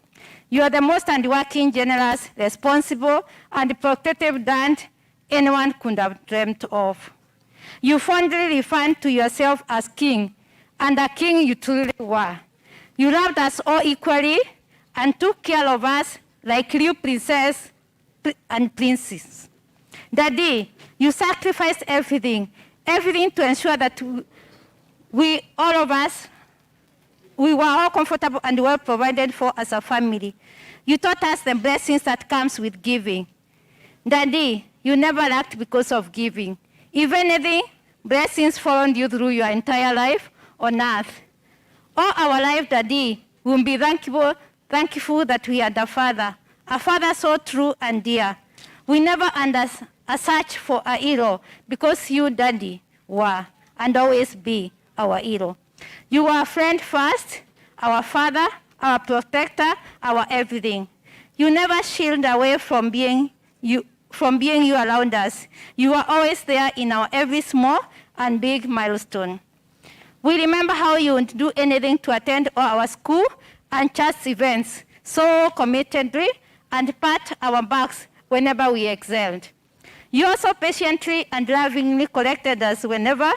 You are the most hardworking, generous, responsible, and protective dad anyone could have dreamt of. You fondly referred to yourself as king, and a king you truly were. You loved us all equally and took care of us like real princess and princes. Daddy, you sacrificed everything to ensure that we were all comfortable and well provided for as a family. You taught us the blessings that comes with giving. Daddy, you never lacked because of giving. If anything, blessings followed you through your entire life on earth. All our life, Daddy, we'll be thankful that we had a father so true and dear. We never under a search for a hero because you, Daddy, were and always be our hero. You were a friend first, our father, our protector, our everything. You never shield away from being you around us. You are always there in our every small and big milestone. We remember how you would do anything to attend all our school and church events so committedly and pat our backs whenever we excelled. You also patiently and lovingly corrected us whenever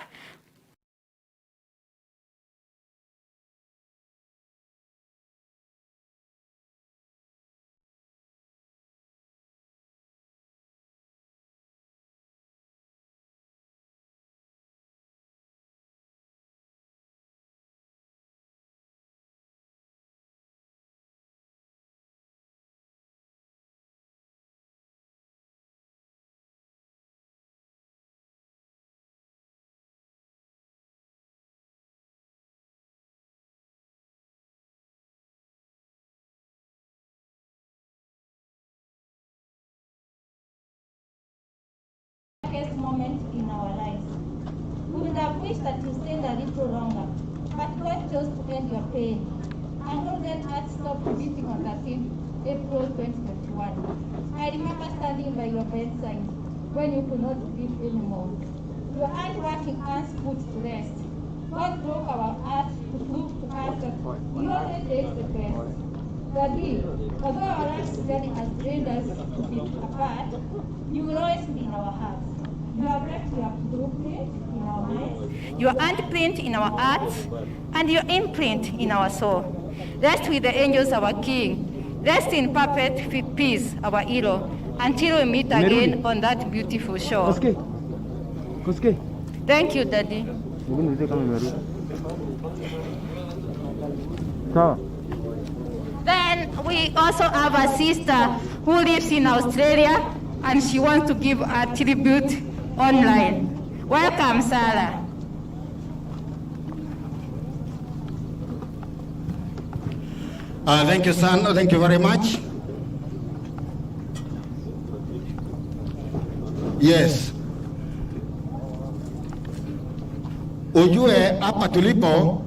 moment in our lives. We would have wished that you stayed a little longer, but God chose to end your pain. And Golden Heart stopped beating on 13 April 2021. I remember standing by your bedside when you could not breathe anymore. Your hard-working hands put to rest. God broke our hearts to prove to us that He always takes the best. Daddy, although our lives journey has drained us to be apart, you will always be in our hearts. You have left your blueprint in our minds, your handprint in our hearts, and your imprint in our soul. Rest with the angels, our King. Rest in perfect peace, our hero, until we meet again on that beautiful shore. Thank you, Daddy. Sawa. Then we also have a sister who lives in Australia and she wants to give a tribute online. Welcome, Sarah. Thank you, son. Thank you very much. Yes. Ujue hapa tulipo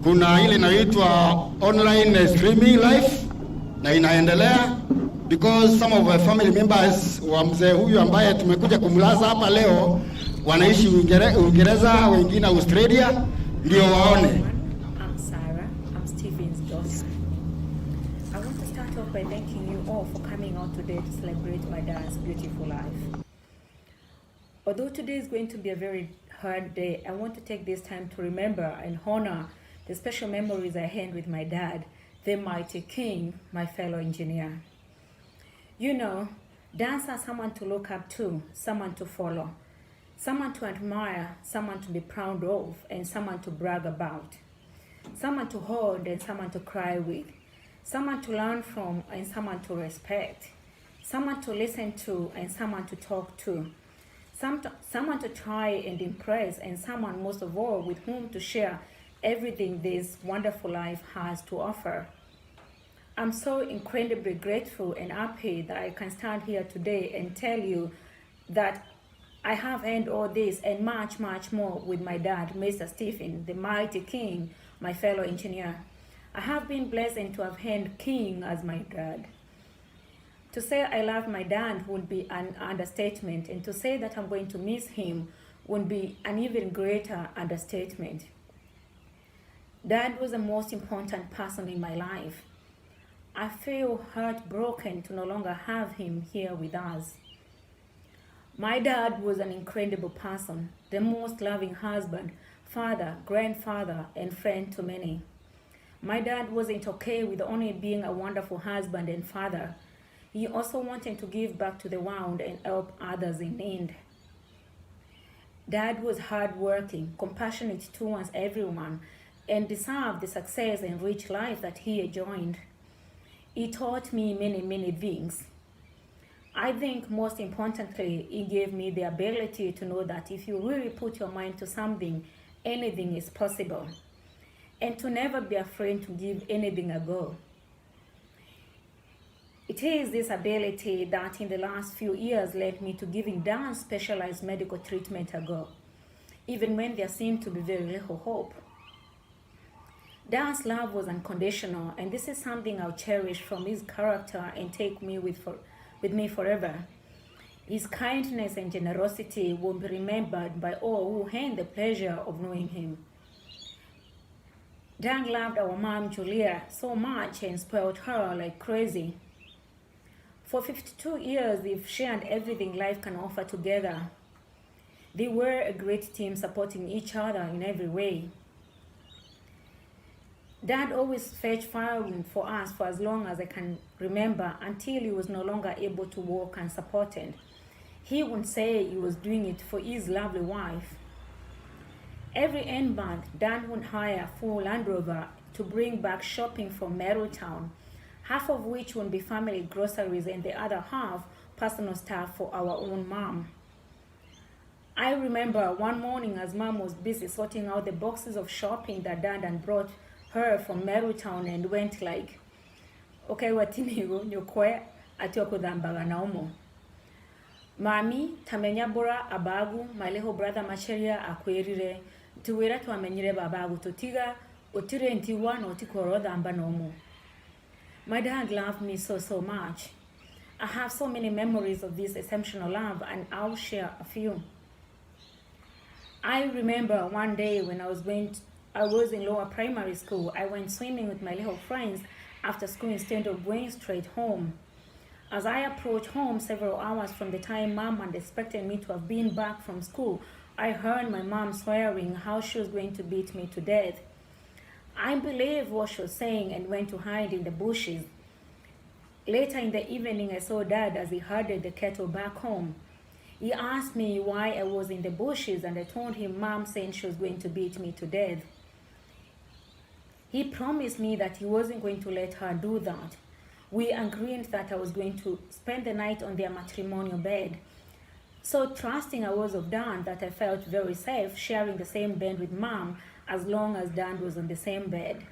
kuna ile inaitwa online streaming live na inaendelea because some of our family members wa mzee huyu ambaye tumekuja kumlaza hapa leo wanaishi Uingereza, wengine Australia, ndio waone. I'm Sarah. I'm Stephen's daughter. I want to start off by thanking you all for coming out today to celebrate my dad's beautiful life. Although today is going to be a very hard day, I want to take this time to remember and honor the special memories I had with my dad, the mighty king, my fellow engineer. You know, dads are someone to look up to, someone to follow, someone to admire, someone to be proud of, and someone to brag about, someone to hold and someone to cry with, someone to learn from and someone to respect, someone to listen to and someone to talk to, someone to try and impress, and someone most of all with whom to share everything this wonderful life has to offer. I'm so incredibly grateful and happy that I can stand here today and tell you that I have earned all this and much, much more with my dad, Mr. Stephen, the mighty king, my fellow engineer. I have been blessed to have earned king as my dad. To say I love my dad would be an understatement, and to say that I'm going to miss him would be an even greater understatement. Dad was the most important person in my life. I feel heartbroken to no longer have him here with us. My dad was an incredible person, the most loving husband, father, grandfather, and friend to many. My dad wasn't okay with only being a wonderful husband and father. He also wanted to give back to the world and help others in need. Dad was hardworking, compassionate towards everyone, and deserved the success and rich life that he enjoyed. He taught me many, many things. I think most importantly, he gave me the ability to know that if you really put your mind to something, anything is possible. And to never be afraid to give anything a go. It is this ability that in the last few years led me to giving Dad specialized medical treatment a go, even when there seemed to be very little hope. Dad's love was unconditional, and this is something I'll cherish from his character and take me with me forever. His kindness and generosity will be remembered by all who had the pleasure of knowing him. Dad loved our mom Julia so much and spoiled her like crazy. For 52 years, they've shared everything life can offer together. They were a great team supporting each other in every way. Dad always fetched firewood for us for as long as I can remember until he was no longer able to walk and supported. He would say he was doing it for his lovely wife. Every end month, Dad would hire a full Land Rover to bring back shopping from Merrilltown, half of which would be family groceries and the other half personal stuff for our own mom. I remember one morning as Mom was busy sorting out the boxes of shopping that Dad had brought her from Merrilltown and went like, okay, watimigo nyokwe atio kudhambaga naumo. Mami, tamenya bora abagu, my little brother Macheria akwirire, tuwira tuamenyire babagu totiga, otire ntiwa no tikoro dhamba naumo. My dad loved me so much. I have so many memories of this exceptional love, and I'll share a few. I remember one day when I was in lower primary school. I went swimming with my little friends after school instead of going straight home. As I approached home several hours from the time Mom had expected me to have been back from school, I heard my mom swearing how she was going to beat me to death. I believed what she was saying and went to hide in the bushes. Later in the evening, I saw Dad as he herded the cattle back home. He asked me why I was in the bushes, and I told him Mom said she was going to beat me to death. He promised me that he wasn't going to let her do that. We agreed that I was going to spend the night on their matrimonial bed. So trusting I was of Dan that I felt very safe sharing the same bed with Mom as long as Dan was on the same bed.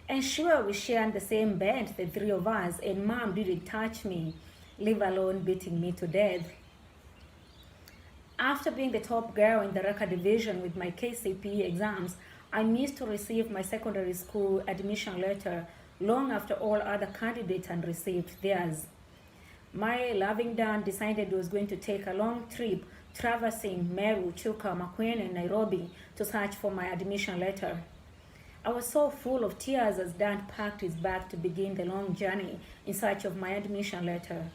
And sure, we shared the same bed, the three of us, and Mom didn't touch me, leave alone beating me to death. After being the top girl in the record division with my KCPE exams, I missed to receive my secondary school admission letter long after all other candidates had received theirs. My loving Dan decided he was going to take a long trip traversing Meru, Chuka, Makueni, and Nairobi to search for my admission letter. I was so full of tears as Dan packed his bag to begin the long journey in search of my admission letter.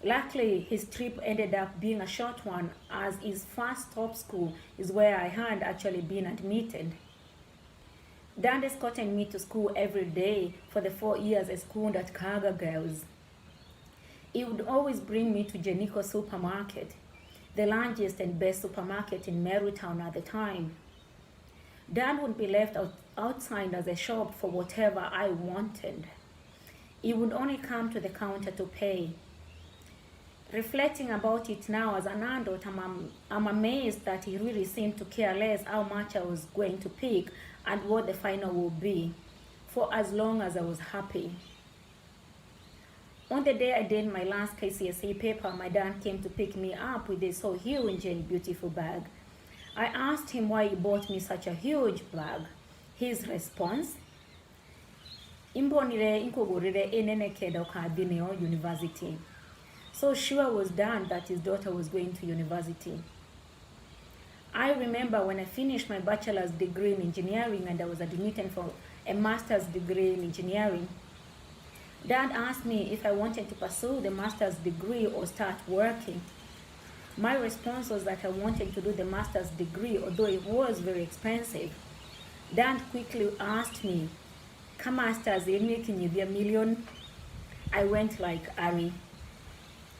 Luckily, his trip ended up being a short one, as his first stop school is where I had actually been admitted. Dan escorted me to school every day for the 4 years I schooled at Kaga Girls. He would always bring me to Jenico Supermarket, the largest and best supermarket in Meru town at the time. Dan would be left outside as a shop for whatever I wanted. He would only come to the counter to pay. Reflecting about it now as an adult, I'm amazed that he really seemed to care less how much I was going to pick and what the final would be, for as long as I was happy. On the day I did my last KCSE paper, my dad came to pick me up with a so huge and beautiful bag. I asked him why he bought me such a huge bag. His response, "Imbonire inkogorire enene keda ukadhineo university." So sure was Dan that his daughter was going to university. I remember when I finished my bachelor's degree in engineering and I was admitted for a master's degree in engineering, Dad asked me if I wanted to pursue the master's degree or start working. My response was that I wanted to do the master's degree, although it was very expensive. Dad quickly asked me, "Master's, can you give a million?" I went like, "Ari."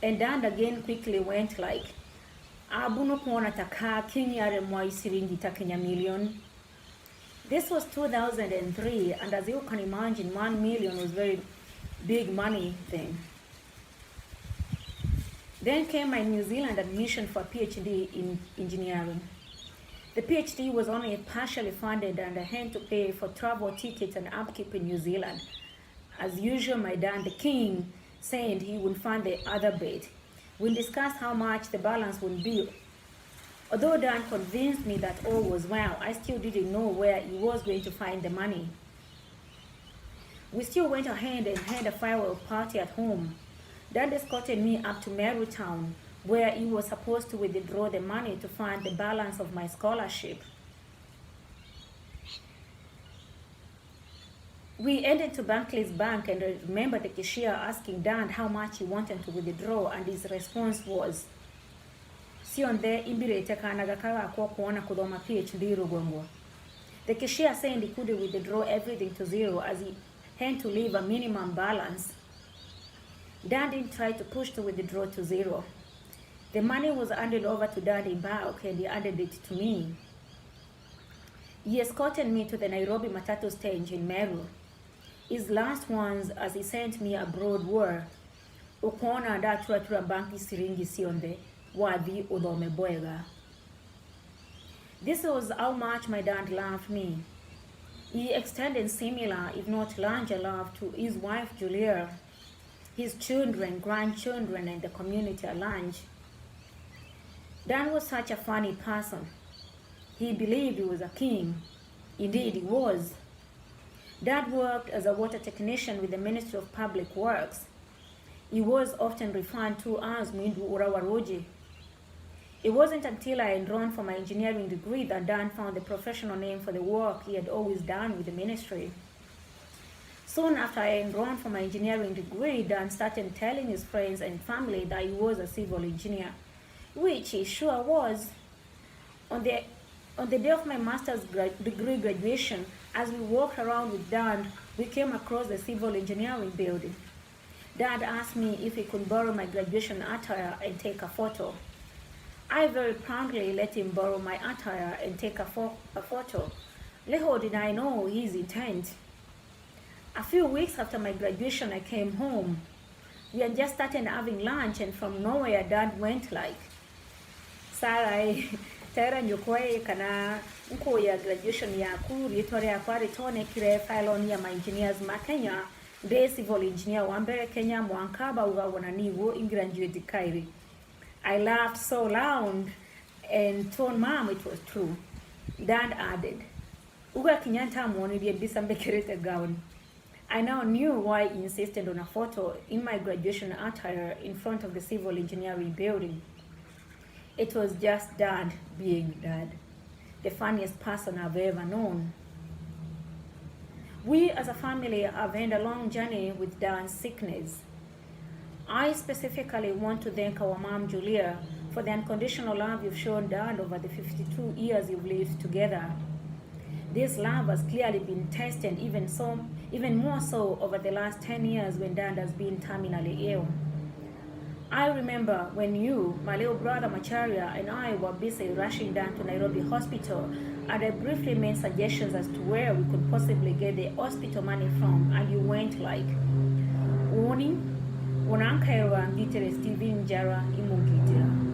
And Dad again quickly went like, "Abuno kuona taka Kenya moi siringi ta Kenya million." This was 2003, and as you can imagine, 1 million was very big money then. Then came my New Zealand admission for a PhD in engineering. The PhD was only partially funded and I had to pay for travel tickets and upkeep in New Zealand. As usual, my dad, the king, said he would fund the other bit. We discussed how much the balance would be. Although Dan convinced me that all was well, I still didn't know where he was going to find the money. We still went ahead and had a farewell party at home. Dad escorted me up to Meru town, where he was supposed to withdraw the money to fund the balance of my scholarship. We headed to Barclays Bank, and I remember the cashier asking Dad how much he wanted to withdraw, and his response was, "Sionde imbirete kanaga kaga kwa kuona kudoma PhD rugongo." The cashier said he could withdraw everything to zero as he had to leave a minimum balance. Dad didn't try to push the withdrawal to zero. The money was handed over to Dad in bulk and he handed it to me. He escorted me to the Nairobi Matatu stage in Meru. His last ones as he sent me abroad were, "Ukona da tura banki siringi sionde, wadi udome boega." This was how much my dad loved me. He extended similar, if not larger, love to his wife Julia, his children, grandchildren, and the community at large. Dan was such a funny person. He believed he was a king. Indeed, he was. Dad worked as a water technician with the Ministry of Public Works. He was often referred to as Mwindu Urawaroji. It wasn't until I enrolled for my engineering degree that Dan found the professional name for the work he had always done with the ministry. Soon after I enrolled for my engineering degree, Dan started telling his friends and family that he was a civil engineer, which he sure was. On the day of my master's degree graduation, as we walked around with Dan, we came across the civil engineering building. Dad asked me if he could borrow my graduation attire and take a photo. I very proudly let him borrow my attire and take a photo. little did I know his intent. A few weeks after my graduation, I came home. We had just started having lunch, and from nowhere, Dad went like, Sarai, tera nyukwe kana nko ya graduation yaku ritore yakwa ritone kire file ya ma engineers ma Kenya de civil engineer wambere Kenya mwankaba uga wananiwo ingraduate kairi. I laughed so loud and told Mom it was true. Dad added, Uga Kinyanta mwoni diye bisambe kirete gown. I now knew why he insisted on a photo in my graduation attire in front of the civil engineering building. It was just Dad being Dad, the funniest person I've ever known. We as a family have had a long journey with Dad's sickness. I specifically want to thank our mom Julia for the unconditional love you've shown Dad over the 52 years you've lived together. This love has clearly been tested even more so over the last 10 years when Dad has been terminally ill. I remember when you, my little brother Macharia, and I were busy rushing down to Nairobi Hospital, and I briefly made suggestions as to where we could possibly get the hospital money from, and you went like, warning, Wanankaira Gitere Steven Jara Imugitira.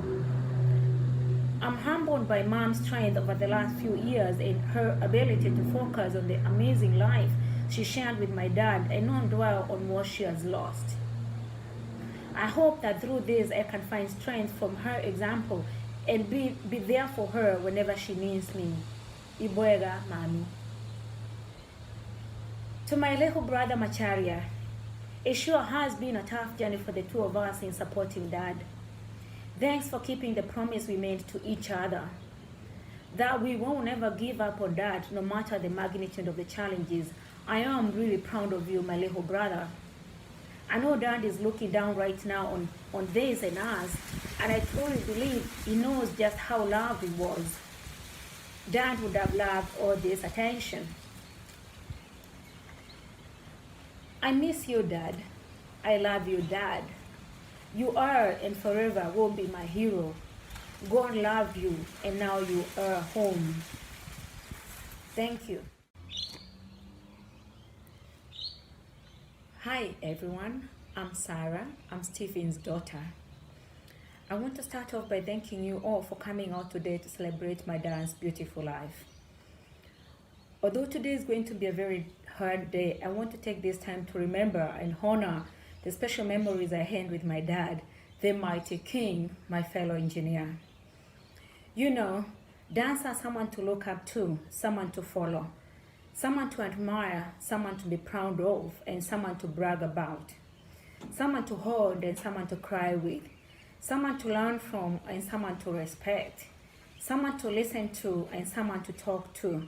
I'm humbled by Mom's strength over the last few years and her ability to focus on the amazing life she shared with my dad and not dwell on what she has lost. I hope that through this I can find strength from her example and be there for her whenever she needs me. Iboega Mami. To my little brother Macharia, it sure has been a tough journey for the two of us in supporting Dad. Thanks for keeping the promise we made to each other, that we won't ever give up on Dad no matter the magnitude of the challenges. I am really proud of you, my little brother. I know Dad is looking down right now on this and us, and I truly believe he knows just how loved he was. Dad would have loved all this attention. I miss you, Dad. I love you, Dad. You are and forever will be my hero. God loved you, and now you are home. Thank you. Hi everyone, I'm Sarah. I'm Stephen's daughter. I want to start off by thanking you all for coming out today to celebrate my dad's beautiful life. Although today is going to be a very hard day, I want to take this time to remember and honor the special memories I had with my dad, the mighty king, my fellow engineer. You know, dads are someone to look up to, someone to follow, someone to admire, someone to be proud of, and someone to brag about, someone to hold and someone to cry with, someone to learn from and someone to respect, someone to listen to and someone to talk to,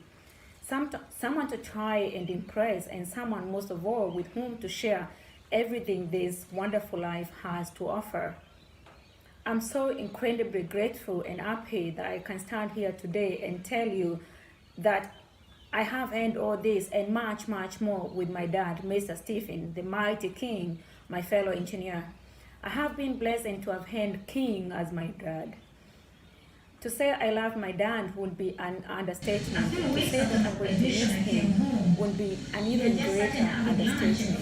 someone to try and impress, and someone most of all with whom to share everything this wonderful life has to offer. I'm so incredibly grateful and happy that I can stand here today and tell you that I have earned all this and much, much more with my dad, Mr. Stephen, the mighty king, my fellow engineer. I have been blessed to have earned king as my dad. To say I love my dad would be an understatement. To say that I'm going to miss him would be an even greater understatement.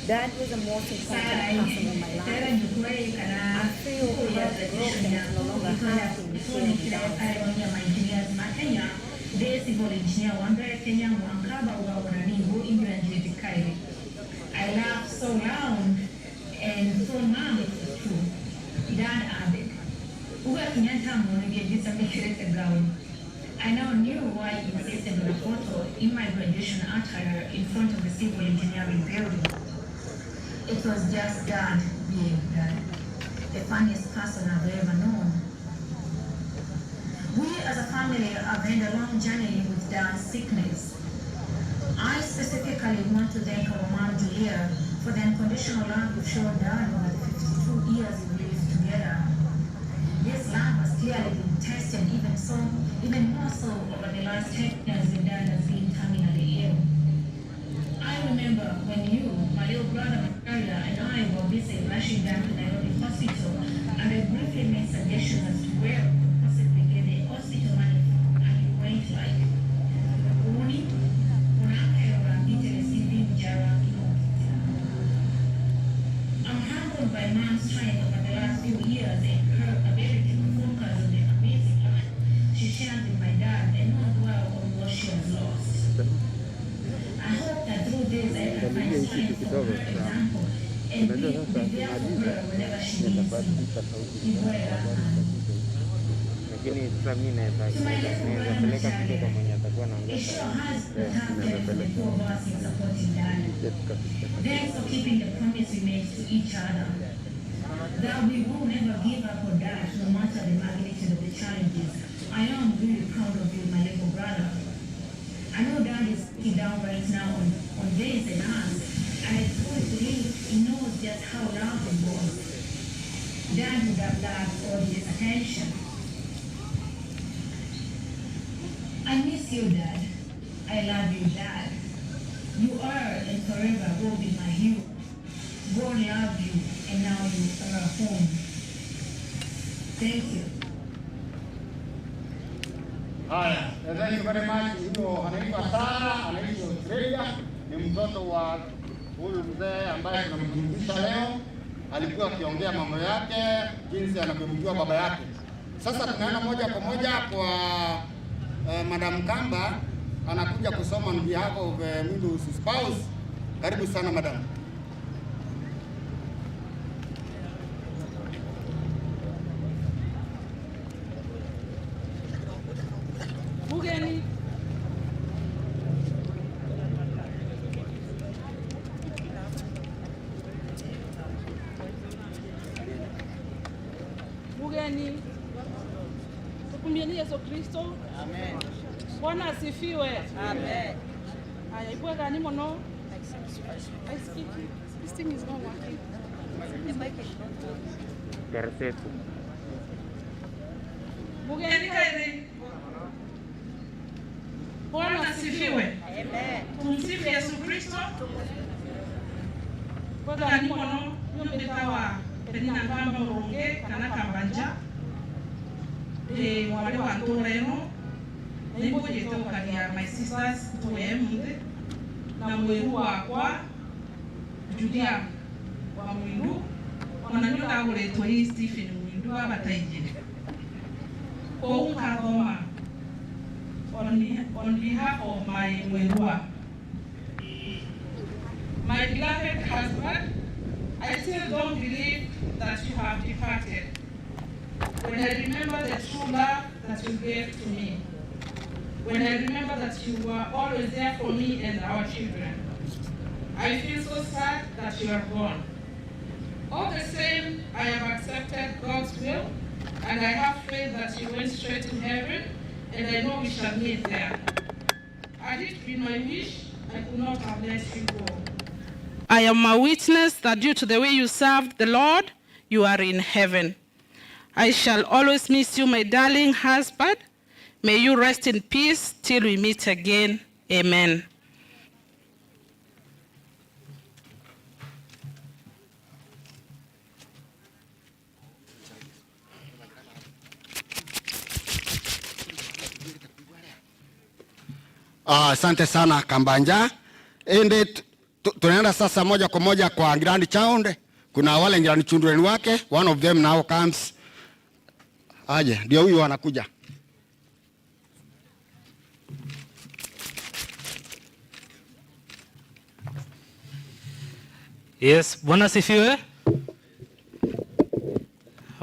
Dad was the most important person in my life. I feel heartbroken to no longer have him here without. I laughed so loud and told Mom it was true. Dad added, I now knew why he insisted on a photo in my graduation attire in front of the civil engineering building. It was just Dad being Dad, the funniest person I've ever known. We as a family have had a long journey with Dad's sickness. I specifically want to thank our mom Julia for the unconditional love we've shown Dad over the 52 years we've lived together. This love has clearly been tested even more so over the last 10 years when Dad has been terminally ill. I remember when you, my little brother Macharia, and I were busy rushing down to Nairobi Hospital, and I briefly made suggestions as to where we could possibly get the hospital money from, and you went like, time over the last few years and her ability to focus on the amazing life she shared with my dad and not dwell on what she has lost. I hope that through this I can find strength for her example and be there for her whenever she needs me. In prayer, lakini sasa mimi naweza peleka kitu kwa mwenye atakuwa anaongea. Thanks for keeping the promise we made to each other. That we will never give up or dash no matter the magnitude of the challenges. I am really proud of you, my little brother. I know Dad is sitting down right now on this and us, and I truly believe he knows just how loved he was. Dad would have loved all this attention. I miss you, Dad. I love you, Dad. You are and forever will be my hero. God loved you, and now you are home. Thank you. Haya, thank you very much. Huyo anaitwa Sara, anaishi Australia, ni mtoto wa huyu mzee ambaye tunamzungumzisha leo. Alikuwa akiongea mambo yake, jinsi anavyomjua baba yake. Sasa tunaenda moja kwa moja kwa Madam Kamba, anakuja kusoma on behalf of Mwindu's spouse. Karibu sana madam. Mugeni. Mugeni. Tukumbieni Yesu Kristo. Amen. Bwana asifiwe. Amen. Haya, ibwe gani mono? This thing is not working. Perfecto. Mugeni kaidi. Bwana asifiwe. Amen. Tumsifu Yesu Kristo. Kwa gani mono? Yomekawa penina kamba muronge kana kambanja. Wale wantu reno. Nimbo yetokaria my sisters tuemde na mweru wakwa Julia wa Mwindu wananyola kuletwa hii Stephen Mwindu abataijire kwa unkagoma on behalf of my mwerua, my beloved husband. I still don't believe that you have departed when I remember the true love that you gave to me. When I remember that you were always there for me and our children, I feel so sad that you are gone. All the same, I have accepted God's will, and I have faith that you went straight to heaven, and I know we shall meet there. Had it been my wish, I could not have let you go. I am a witness that due to the way you served the Lord, you are in heaven. I shall always miss you, my darling husband. May you rest in peace till we meet again. Amen. Asante sana Kambanja. Ende tunaenda sasa moja kwa moja kwa grandchild. Kuna wale grandchildren wake, one of them now comes. Aje, ndio huyu anakuja. Yes, Bwana asifiwe.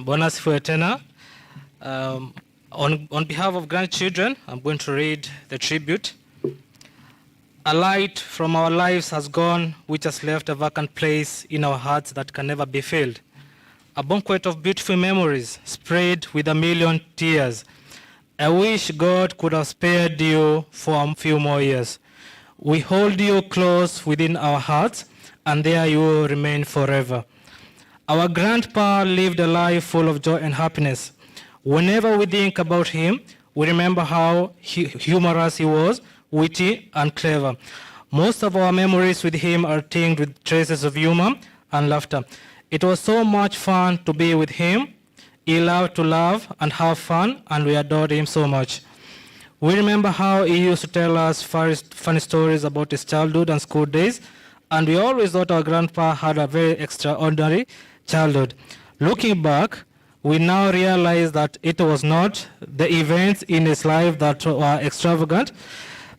Bwana asifiwe tena. On behalf of grandchildren, I'm going to read the tribute. A light from our lives has gone, which has left a vacant place in our hearts that can never be filled. A banquet of beautiful memories spread with a million tears. I wish God could have spared you for a few more years. We hold you close within our hearts, and there you will remain forever. Our grandpa lived a life full of joy and happiness. Whenever we think about him, we remember how humorous he was, witty and clever. Most of our memories with him are tinged with traces of humor and laughter. It was so much fun to be with him. He loved to laugh and have fun, and we adored him so much. We remember how he used to tell us funny stories about his childhood and school days, and we always thought our grandpa had a very extraordinary childhood. Looking back, we now realize that it was not the events in his life that were extravagant,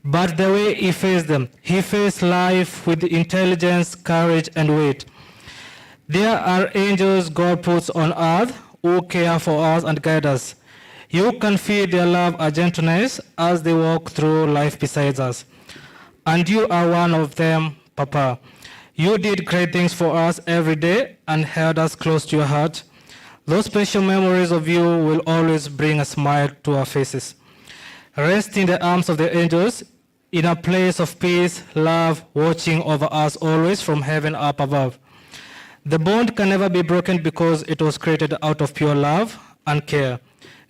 but the way he faced them. He faced life with intelligence, courage, and weight. There are angels God puts on earth who care for us and guide us. You can feel their love and gentleness as they walk through life beside us. And you are one of them, Papa. You did great things for us every day and held us close to your heart. Those special memories of you will always bring a smile to our faces. Rest in the arms of the angels, in a place of peace, love, watching over us always from heaven up above. The bond can never be broken because it was created out of pure love and care.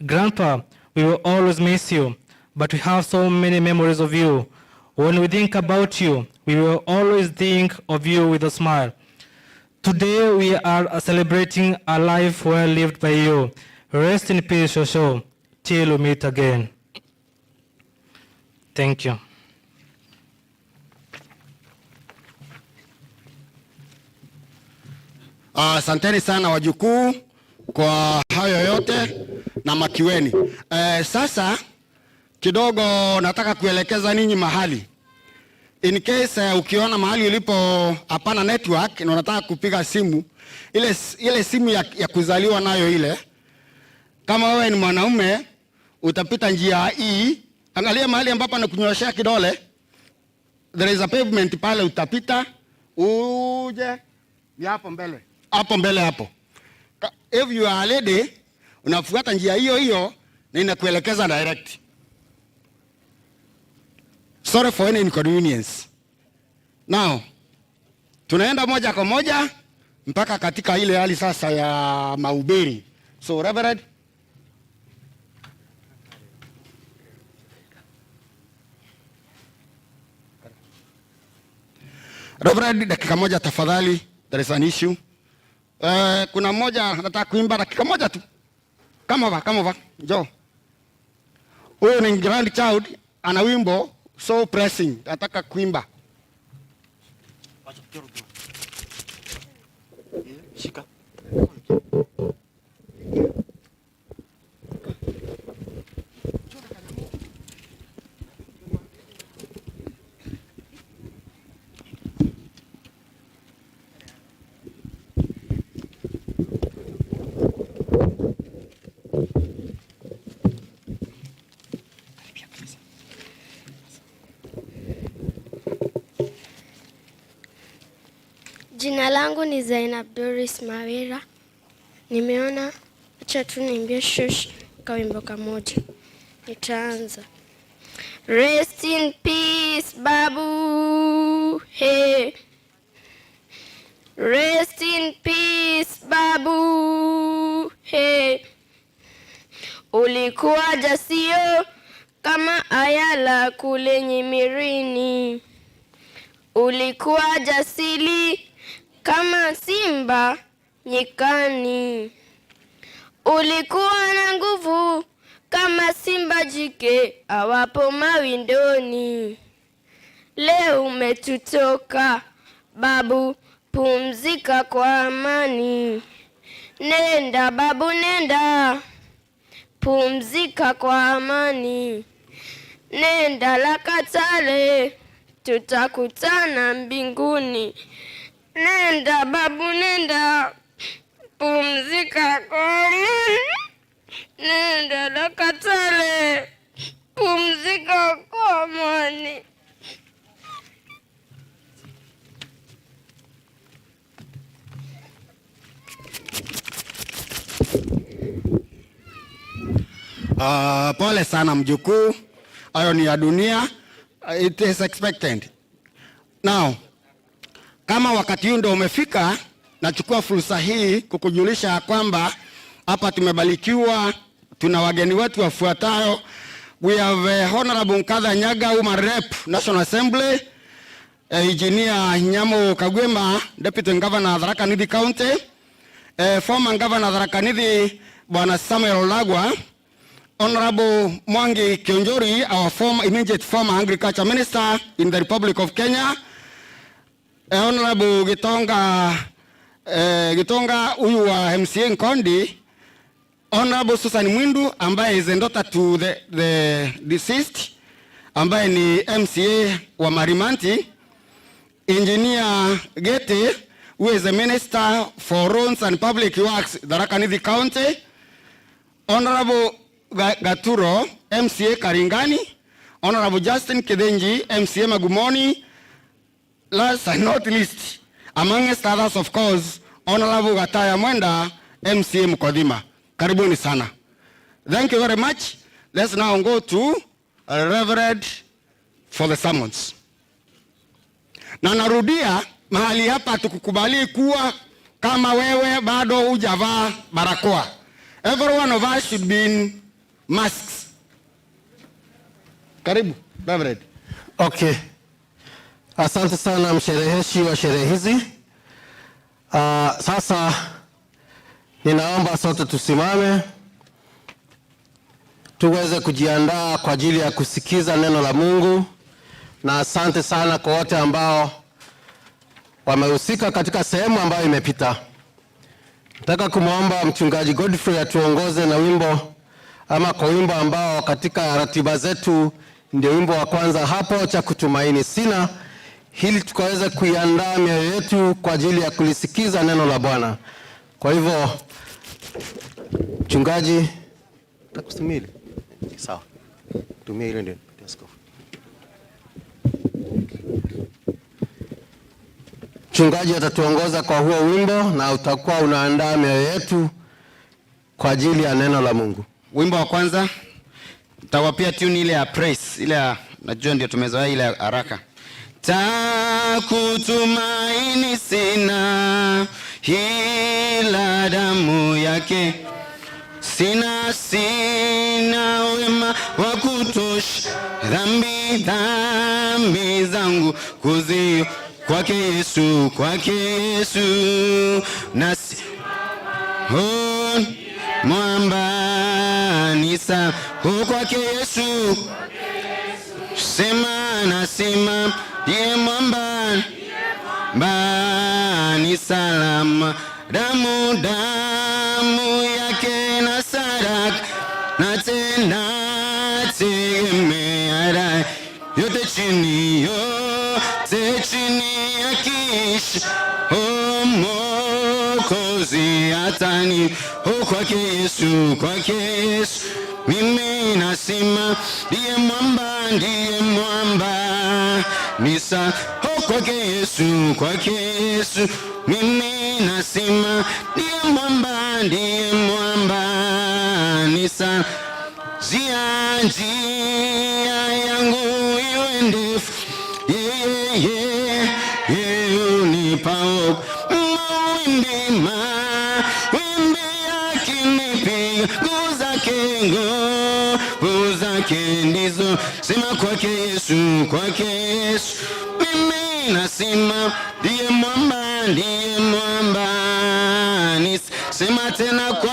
Grandpa, we will always miss you, but we have so many memories of you. When we think about you, we will always think of you with a smile. Today we are celebrating a life well lived by you. Rest in peace, Shosho, till we meet again. Thank you. Asanteni sana wajukuu kwa hayo yote na makiweni. Sasa kidogo nataka kuelekeza ninyi mahali. In case ukiona mahali ulipo hapana network na unataka kupiga simu, ile simu ya kuzaliwa nayo ile, kama wewe ni mwanaume utapita njia hii, angalia mahali ambapo anakunyoshea kidole, there is a pavement pale, utapita uje hapo mbele. Hapo mbele hapo. If you are a lady, unafuata njia hiyo na inakuelekeza direct. Sorry for any inconvenience. Now, tunaenda moja kwa moja mpaka katika ile hali sasa ya mahubiri. So, Reverend, dakika moja tafadhali, there is an issue. Kuna mmoja nataka kuimba dakika moja tu. Kama va, njoo. Huyu ni grand child, ana wimbo so pressing, nataka kuimba. Shika. Jina langu ni Zainab Doris Mawera. Nimeona acha tu niimbie shosh kawimbo kamoja. Nitaanza. Rest in peace babu, hey. Rest in peace babu, hey. Ulikuwa jasio kama ayala kule Nyimirini. Ulikuwa jasili kama simba nyikani. Ulikuwa na nguvu kama simba jike awapo mawindoni. Leo umetutoka babu, pumzika kwa amani. Nenda babu, nenda, pumzika kwa amani. Nenda Lakatale, tutakutana mbinguni. Nenda babu, nenda, pumzika kwa amani. Nenda Lakatale, pumzika kwa amani. Pole sana mjukuu, hayo ni ya dunia, it is expected. Now, kama wakati huu ndio umefika, nachukua fursa hii kukujulisha kwamba hapa tumebarikiwa, tuna wageni wetu wafuatayo. We have Honorable Nkadha Nyaga, Woman Rep, National Assembly, Engineer Nyamo Kagwema, Deputy Governor Tharaka Nithi County, former Governor Tharaka Nithi, Bwana Samuel Olagwa, Honorable Mwangi Kionjori, our immediate former Agriculture Minister in the Republic of Kenya, Honorable Gitonga Gitonga huyu wa MCA Nkondi, Honorable Susan Mwindu ambaye is a daughter to the deceased, ambaye ni MCA wa Marimanti, Engineer Gete, who is a Minister for Roads and Public Works, Tharaka Nithi County, Honorable Gaturo, MCA Karingani, Honorable Justin Kedenji, MCA Magumoni, last and not least, amongst others of course, Honorable Gataya Mwenda, MCA Mkodima. Karibuni sana. Thank you very much. Let's now go to Reverend for the sermons. Na narudia, mahali hapa tukukubali kuwa kama wewe bado hujavaa barakoa. Every one of us should be in masks. Karibu, Reverend. Okay. Asante sana mshereheshi wa sherehe hizi. Sasa ninaomba sote tusimame tuweze kujiandaa kwa ajili ya kusikiza neno la Mungu, na asante sana kwa wote ambao wamehusika katika sehemu ambayo imepita. Nataka kumwomba mchungaji Godfrey atuongoze na wimbo ama kwa wimbo ambao katika ratiba zetu ndio wimbo wa kwanza hapo, cha kutumaini sina, ili tukaweze kuiandaa mioyo yetu kwa ajili ya kulisikiza neno la Bwana. Kwa hivyo mchungaji takusimili. Sawa. Tumia ile ndio askofu. Mchungaji atatuongoza kwa huo wimbo na utakuwa unaandaa mioyo yetu kwa ajili ya neno la Mungu. Wimbo wa kwanza tawapia tune ile ya praise, ile ya najua ndio tumezoea ile haraka. Takutumaini sina ila damu yake, sina wema wa kutosha, dhambi zangu kuzio kwake Yesu nasi mwamba nisa kwake Yesu, sema nasema ndiye mwamba ni salama, damu yake na sadaka na tena tegemea yote chini ya kisha Mwokozi atani kwake Yesu mimi nasema ndiye mwamba nisa kwake Yesu mimi nasema ndiye mwamba nisa njia yangu iwe ndefu, yeye unipao mawimbi yakinipiga, nguvu zake ndizo, sema kwake Yesu mimi nasema ndiye mwamba nisa, sema tena kwa